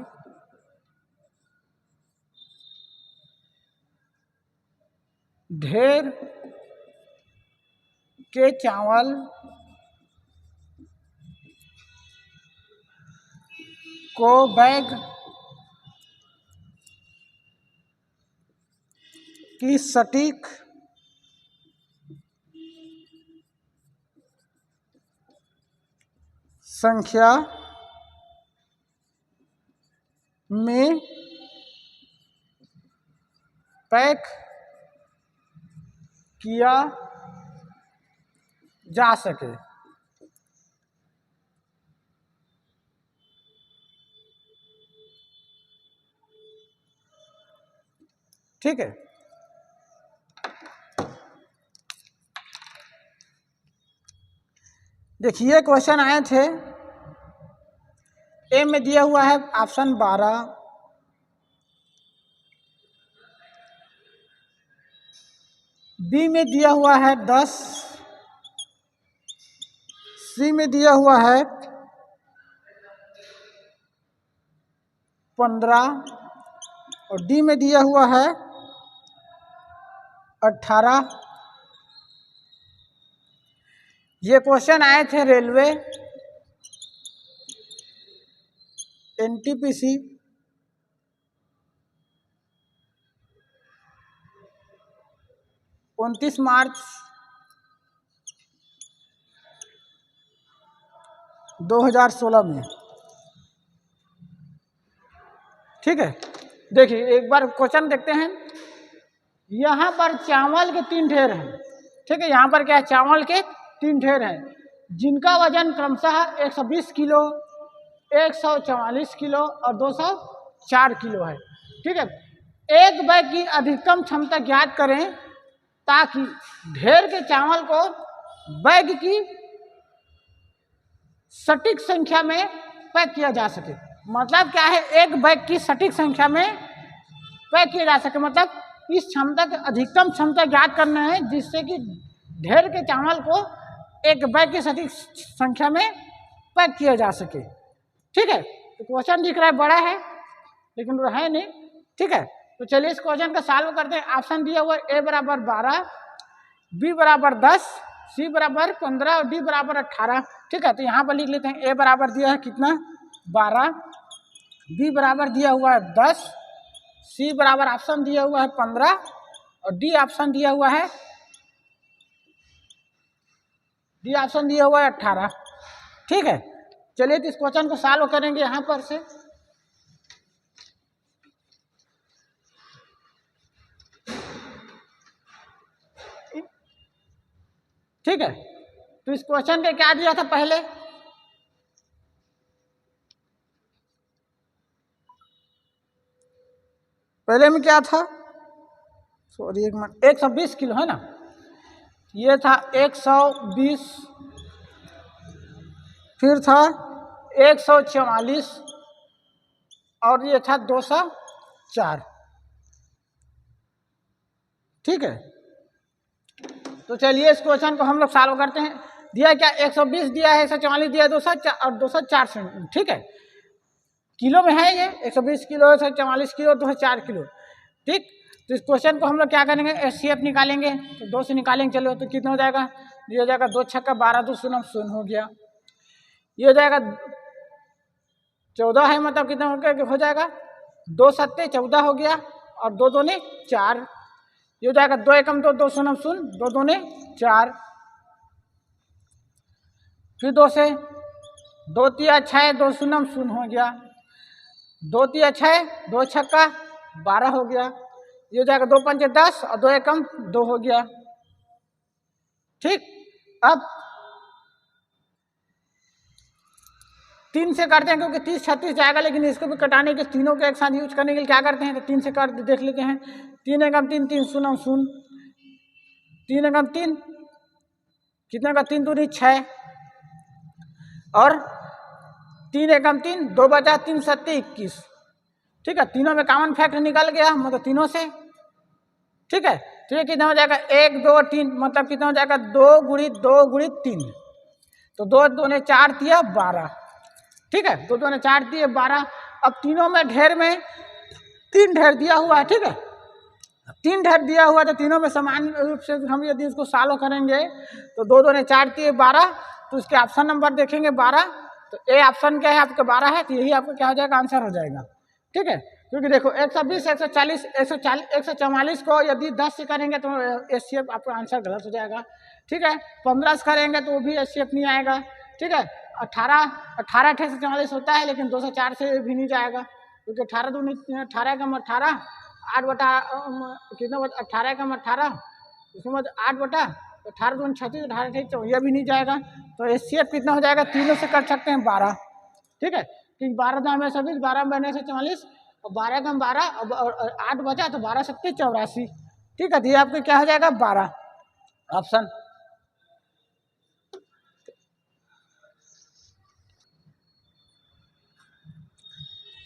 ढेर के चावल को बैग की सटीक संख्या में पैक किया जा सके। ठीक है, देखिए क्वेश्चन आए थे। ए में दिया हुआ है ऑप्शन 12, बी में दिया हुआ है 10, सी में दिया हुआ है 15 और डी में दिया हुआ है 18। ये क्वेश्चन आए थे रेलवे, एनटीपीसी, मार्च 2016 में। ठीक है, देखिए एक बार क्वेश्चन देखते हैं। यहाँ पर चावल के 3 ढेर हैं, ठीक है। यहाँ पर क्या है, चावल के 3 ढेर हैं, जिनका वजन क्रमशः 120 किलो, 144 किलो और 204 किलो है। ठीक है, एक बैग की अधिकतम क्षमता ज्ञात करें ताकि ढेर के चावल को बैग की सटीक संख्या में पैक किया जा सके। मतलब क्या है, एक बैग की सटीक संख्या में पैक किया जा सके, मतलब इस क्षमता की अधिकतम क्षमता ज्ञात करना है जिससे कि ढेर के चावल को एक बैग की सटीक संख्या में पैक किया जा सके। ठीक है, तो क्वेश्चन दिख रहा है बड़ा है लेकिन वो है नहीं। ठीक है, तो चलिए इस क्वेश्चन का सॉल्व करते हैं। ऑप्शन दिया हुआ है ए बराबर 12, बी बराबर 10, सी बराबर 15 और डी बराबर 18। ठीक है, तो यहाँ पर लिख लेते हैं। ए बराबर दिया है कितना, 12, बी बराबर दिया हुआ है 10, सी बराबर ऑप्शन दिया हुआ है 15 और डी ऑप्शन दिया हुआ है 18। ठीक है, चलिए तो इस क्वेश्चन को सॉल्व करेंगे यहाँ पर से। ठीक है, तो इस क्वेश्चन के क्या दिया था पहले में क्या था, सॉरी एक मिनट, 120 किलो है ना। ये था 120, फिर था 144 और ये था 204। ठीक है, तो चलिए इस क्वेश्चन को हम लोग सॉल्व करते हैं। दिया क्या, 120 दिया है, 144 दिया है, 204 और 204 सेंटीमीटर। ठीक है, किलो में है ये, 120 किलो, 144 किलो, 204 किलो। ठीक, तो इस क्वेश्चन को हम लोग क्या करेंगे, एचसीएफ निकालेंगे। तो 2 से निकालेंगे, चलो तो कितना हो जाएगा, ये हो जाएगा 2 छक्का 12, 2 शून्य शून्य हो गया। ये हो जाएगा 14 है, मतलब कितना हो जाएगा, 2 सत्ते 14 हो गया और 2 दूने 4। ये हो जाएगा 2 एकम 2, 2 शून्य शून्य, 2 दूने 4। फिर 2 से 2 तिया 6, 2 शून्य शून्य हो गया, 2 तिया 6, 2 छक्का 12 हो गया। ये हो जाएगा 2 पंचे 10 और 2 एकम 2 हो गया। ठीक, अब 3 से करते हैं, क्योंकि 30 36 जाएगा, लेकिन इसको भी कटाने के, तीनों के एक साथ यूज करने के लिए क्या करते हैं, तो 3 से कर देख लेते हैं। 3 एकम 3, 3 शून्य शून्य, 3 एकम 3, कितने का, 3 दूनी 6 और 3 एकम 3, 2 बचा 3 सत्ते 21। ठीक है, तीनों में कॉमन फैक्टर निकल गया, मतलब तीनों से। ठीक है, तो ये कितना हो जाएगा, 1 2 3, मतलब कितना हो जाएगा, 2 गुणित 2 गुणित 3, तो 2 दूने 4 तिया 12। ठीक है, 2 दूने 4 तिया 12। अब तीनों में ढेर में 3 ढेर दिया हुआ है। ठीक है, 3 ढेर दिया हुआ, तो तीनों में समान रूप से हम यदि इसको सॉल्व करेंगे तो 2 दूने 4 तिया 12, तो इसके ऑप्शन नंबर देखेंगे 12, तो ए ऑप्शन क्या है आपके 12 है, तो यही आपका क्या हो जाएगा, आंसर हो जाएगा। ठीक है, क्योंकि देखो 120, 140, 144 को यदि 10 से करेंगे तो एचसीएफ आपका आंसर गलत हो जाएगा। ठीक है, 15 से करेंगे तो वो भी एचसीएफ नहीं आएगा। ठीक है, 18 से 44 होता है, लेकिन 204 से भी नहीं जाएगा, क्योंकि 18 दूनी 18 कम 18, 8 बटा कितना, 18 कम 18, उसमें 8 बटा 18 दूनी 36, 18 ठीक, तो यह भी नहीं जाएगा। तो एचसीएफ कितना हो जाएगा, तीनों से कर सकते हैं 12। ठीक है, क्योंकि 12 दाम है 26, 12 बने से 44 और 12 कम 12 और 8 बचा, तो 12 सत्ते 84। ठीक है, तो ये आपको क्या हो जाएगा, 12 ऑप्शन।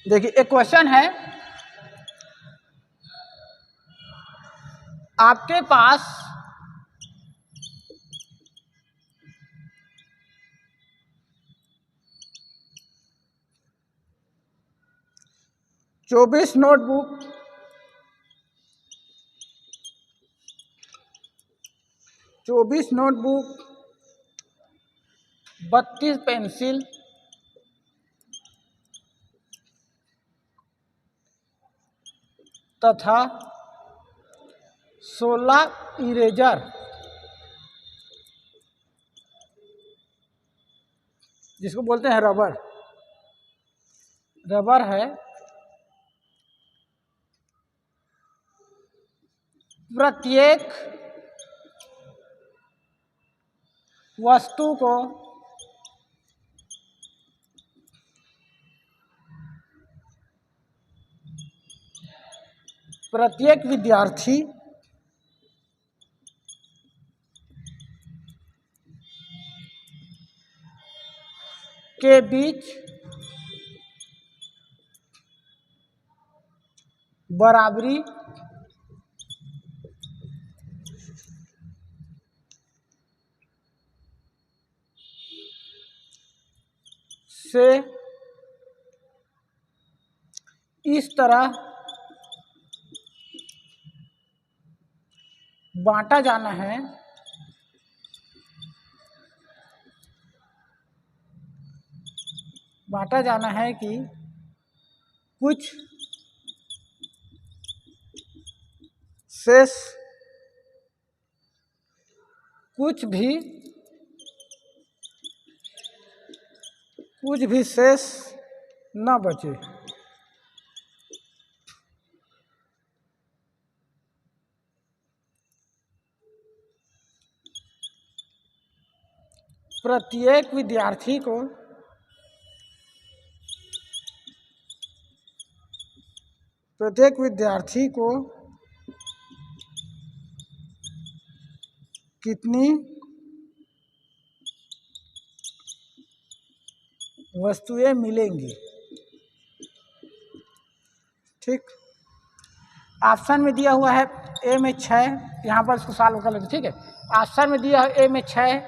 देखिए एक क्वेश्चन है, आपके पास चौबीस नोटबुक, 32 पेंसिल तथा 16 इरेजर जिसको बोलते हैं रबर है, प्रत्येक वस्तु को प्रत्येक विद्यार्थी के बीच बराबरी से इस तरह बांटा जाना है कि कुछ शेष, कुछ भी शेष न बचे। प्रत्येक विद्यार्थी को कितनी वस्तुएं मिलेंगी। ठीक, ऑप्शन में दिया हुआ है ए में 6, यहाँ पर इसको सॉल्व कर लेते। ठीक है, ऑप्शन में दिया है ए में 6,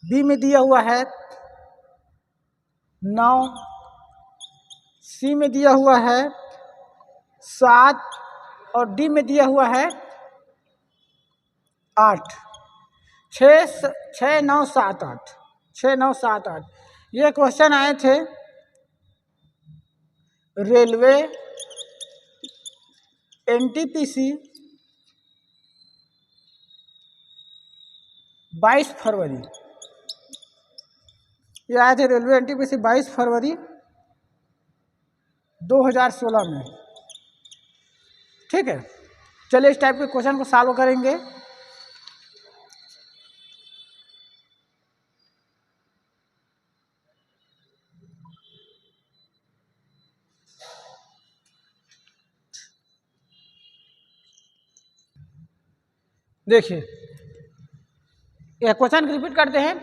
बी में दिया हुआ है 9, सी में दिया हुआ है 7 और डी में दिया हुआ है 8। 6 9 7 8, 6 9 7 8। ये क्वेश्चन आए थे रेलवे एनटीपीसी 22 फरवरी। ये आए थे रेलवे एनटीपीसी 22 फरवरी 2016 में। ठीक है, चलिए इस टाइप के क्वेश्चन को सॉल्व करेंगे। देखिए, यह क्वेश्चन रिपीट करते हैं।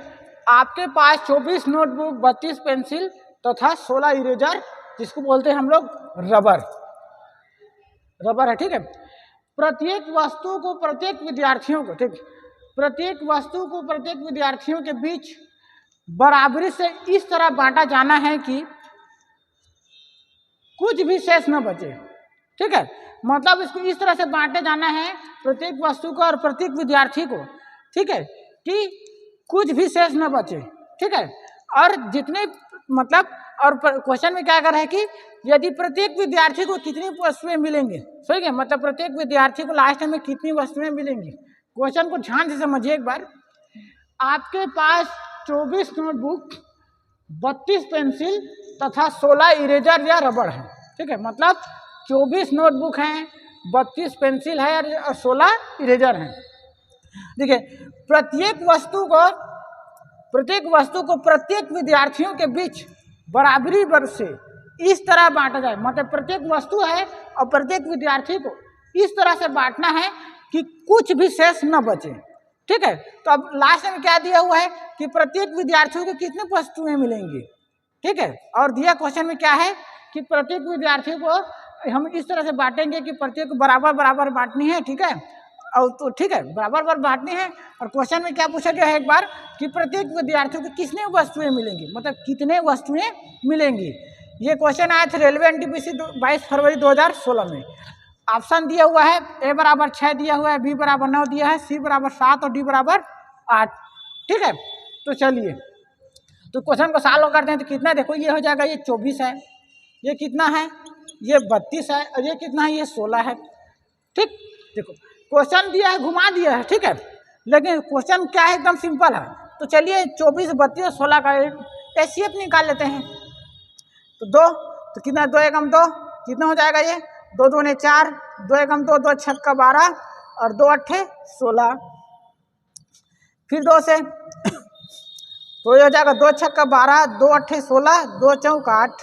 आपके पास 24 नोटबुक, 32 पेंसिल तथा 16 इरेजर, जिसको बोलते हैं हम लोग रबर है। ठीक है, प्रत्येक वस्तु को प्रत्येक विद्यार्थियों को, ठीक, प्रत्येक वस्तु को प्रत्येक विद्यार्थियों के बीच बराबरी से इस तरह बांटा जाना है कि कुछ भी शेष न बचे। ठीक है, मतलब इसको इस तरह से बांटे जाना है प्रत्येक वस्तु को और प्रत्येक विद्यार्थी को। ठीक है, कि कुछ भी शेष न बचे। ठीक है, और जितने मतलब, और क्वेश्चन में क्या कर रहा है कि यदि प्रत्येक विद्यार्थी को कितनी वस्तुएं मिलेंगी। सही है, मतलब प्रत्येक विद्यार्थी को लास्ट में कितनी वस्तुएं मिलेंगी। क्वेश्चन को ध्यान से समझिए एक बार। आपके पास 24 नोटबुक, 32 पेंसिल तथा 16 इरेजर या रबड़ है। ठीक है, मतलब 24 नोटबुक हैं, 32 पेंसिल है और 16 इरेजर हैं। देखिए, प्रत्येक वस्तु को प्रत्येक विद्यार्थियों के बीच बराबरी बर से इस तरह बांटा जाए। मतलब प्रत्येक वस्तु है और प्रत्येक विद्यार्थी को इस तरह से बांटना है कि कुछ भी शेष न बचे। ठीक है, तो अब लास्ट में क्या दिया हुआ है कि प्रत्येक विद्यार्थियों को कितनी वस्तुएं मिलेंगी। ठीक है, और दिया क्वेश्चन में क्या है कि प्रत्येक विद्यार्थी को हम इस तरह से बांटेंगे कि प्रत्येक को बराबर बराबर बांटनी है। ठीक है, और तो ठीक है, बराबर बराबर बांटनी है। और क्वेश्चन में क्या पूछा गया है एक बार कि प्रत्येक विद्यार्थियों को कितने वस्तुएं मिलेंगी, मतलब कितने वस्तुएं मिलेंगी। ये क्वेश्चन आया था रेलवे एनटीपीसी 22 फरवरी 2016 में। ऑप्शन दिया हुआ है ए बराबर 6 दिया हुआ है, बी बराबर 9 दिया है, सी बराबर 7 और डी बराबर 8। ठीक है, तो चलिए तो क्वेश्चन को सॉल्व करते हैं। तो कितना, देखो ये हो जाएगा, ये 24 है, ये कितना है, ये 32 है, और ये कितना है, ये 16 है। ठीक, देखो क्वेश्चन दिया है, घुमा दिया है। ठीक है, लेकिन क्वेश्चन क्या है, एकदम सिंपल है। तो चलिए 24, 32 और 16 का एचसीएफ निकाल लेते हैं। तो 2, तो कितना, 2 एकम 2, कितना हो जाएगा, ये 2 दूने 4, 2 एकम 2, 2 छक्का 12 और 2 अट्ठे 16। फिर 2 से तो ये हो जाएगा 2 छक्का 12, 2 अट्ठे 16, 2 चौक 8।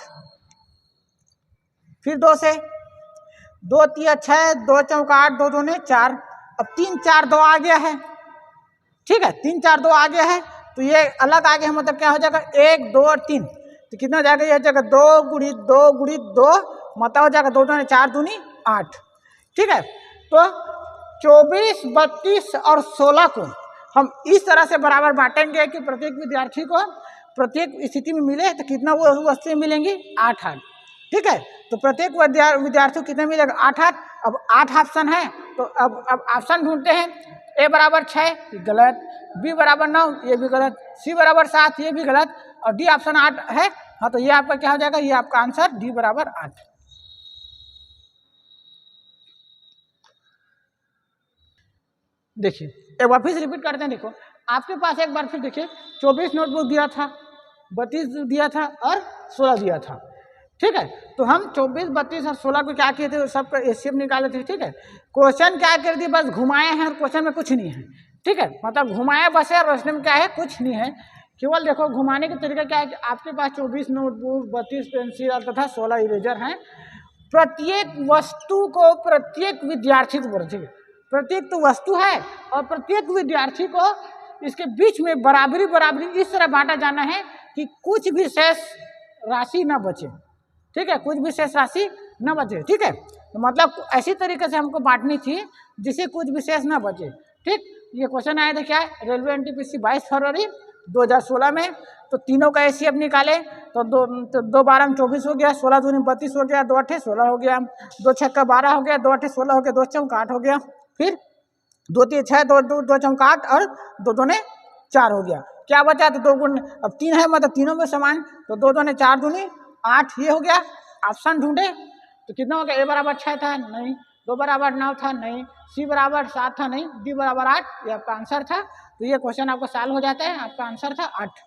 फिर 2 से 2 तिया 6, 2 चौक 8, 2 दूने 4। अब 3 4 2 आ गया है। ठीक है, 3 4 2 आ गया है, तो ये अलग आ गया है, मतलब क्या हो जाएगा 1 2 और 3। तो कितना हो जाएगा, ये हो जाएगा 2 गुणित 2 गुणित 2, मतलब हो जाएगा 2 दूने 4 दूनी 8। ठीक है, तो 24, 32 और 16 को हम इस तरह से बराबर बांटेंगे कि प्रत्येक विद्यार्थी को प्रत्येक स्थिति में मिले तो कितना वो वस्तुएं मिलेंगी, 8 8। ठीक है, तो प्रत्येक विद्यार्थी को कितना मिलेगा, 8 8। अब 8 ऑप्शन है, तो अब ऑप्शन ढूंढते हैं। ए बराबर 6, गलत, बी बराबर 9, ये भी गलत, सी बराबर 7, ये भी गलत, और डी ऑप्शन 8 है। हाँ, तो ये आपका क्या हो जाएगा, ये आपका आंसर डी बराबर 8। देखिए एक बार फिर से रिपीट करते हैं। देखो आपके पास एक बार फिर देखिए 24 नोटबुक दिया था, 32 दिया था और 16 दिया था। ठीक है, तो हम 24, 32 और 16 को क्या किए थे, सब एचसीएफ निकाले थे। ठीक है, क्वेश्चन क्या कर दिए, बस घुमाए हैं और क्वेश्चन में कुछ नहीं है। ठीक है, मतलब घुमाया बस है और क्वेश्चन में क्या है, कुछ नहीं है। केवल देखो घुमाने का तरीका क्या है कि आपके पास 24 नोटबुक, 32 पेंसिल और तथा 16 इरेजर हैं। प्रत्येक वस्तु को प्रत्येक विद्यार्थी को बोलते हैं, प्रत्येक तो वस्तु है और प्रत्येक विद्यार्थी को इसके बीच में बराबरी बराबरी इस तरह बांटा जाना है कि कुछ भी शेष राशि न बचे। ठीक है, कुछ भी शेष राशि न बचे। ठीक है, तो मतलब ऐसी तरीके से हमको बांटनी थी जिससे कुछ भी शेष न बचे। ठीक, ये क्वेश्चन आया था क्या, रेलवे एनटीपीसी 22 फरवरी 2016 में। तो तीनों का एसीएफ निकाले तो दो 12 24 हो गया, 16 दूनी 32 हो गया, 2 8 16 हो गया, 2 6 12 हो गया, 2 8 16 हो गया, 2 4 8 हो गया, फिर 2 3 6 2 4 8 और 2 2 4 हो गया। क्या बचा, तो 2 गुण अब 3 है मतलब तीनों में समान, तो 2 2 4 दूनी 8 ये हो गया। ऑप्शन ढूंढे तो कितना हो गया, ए बराबर 6 था नहीं, 2 बराबर 9 था नहीं, सी बराबर 7 था नहीं, डी बराबर 8, ये आपका आंसर था। तो ये क्वेश्चन आपका सॉल्व हो जाता है, आपका आंसर था 8।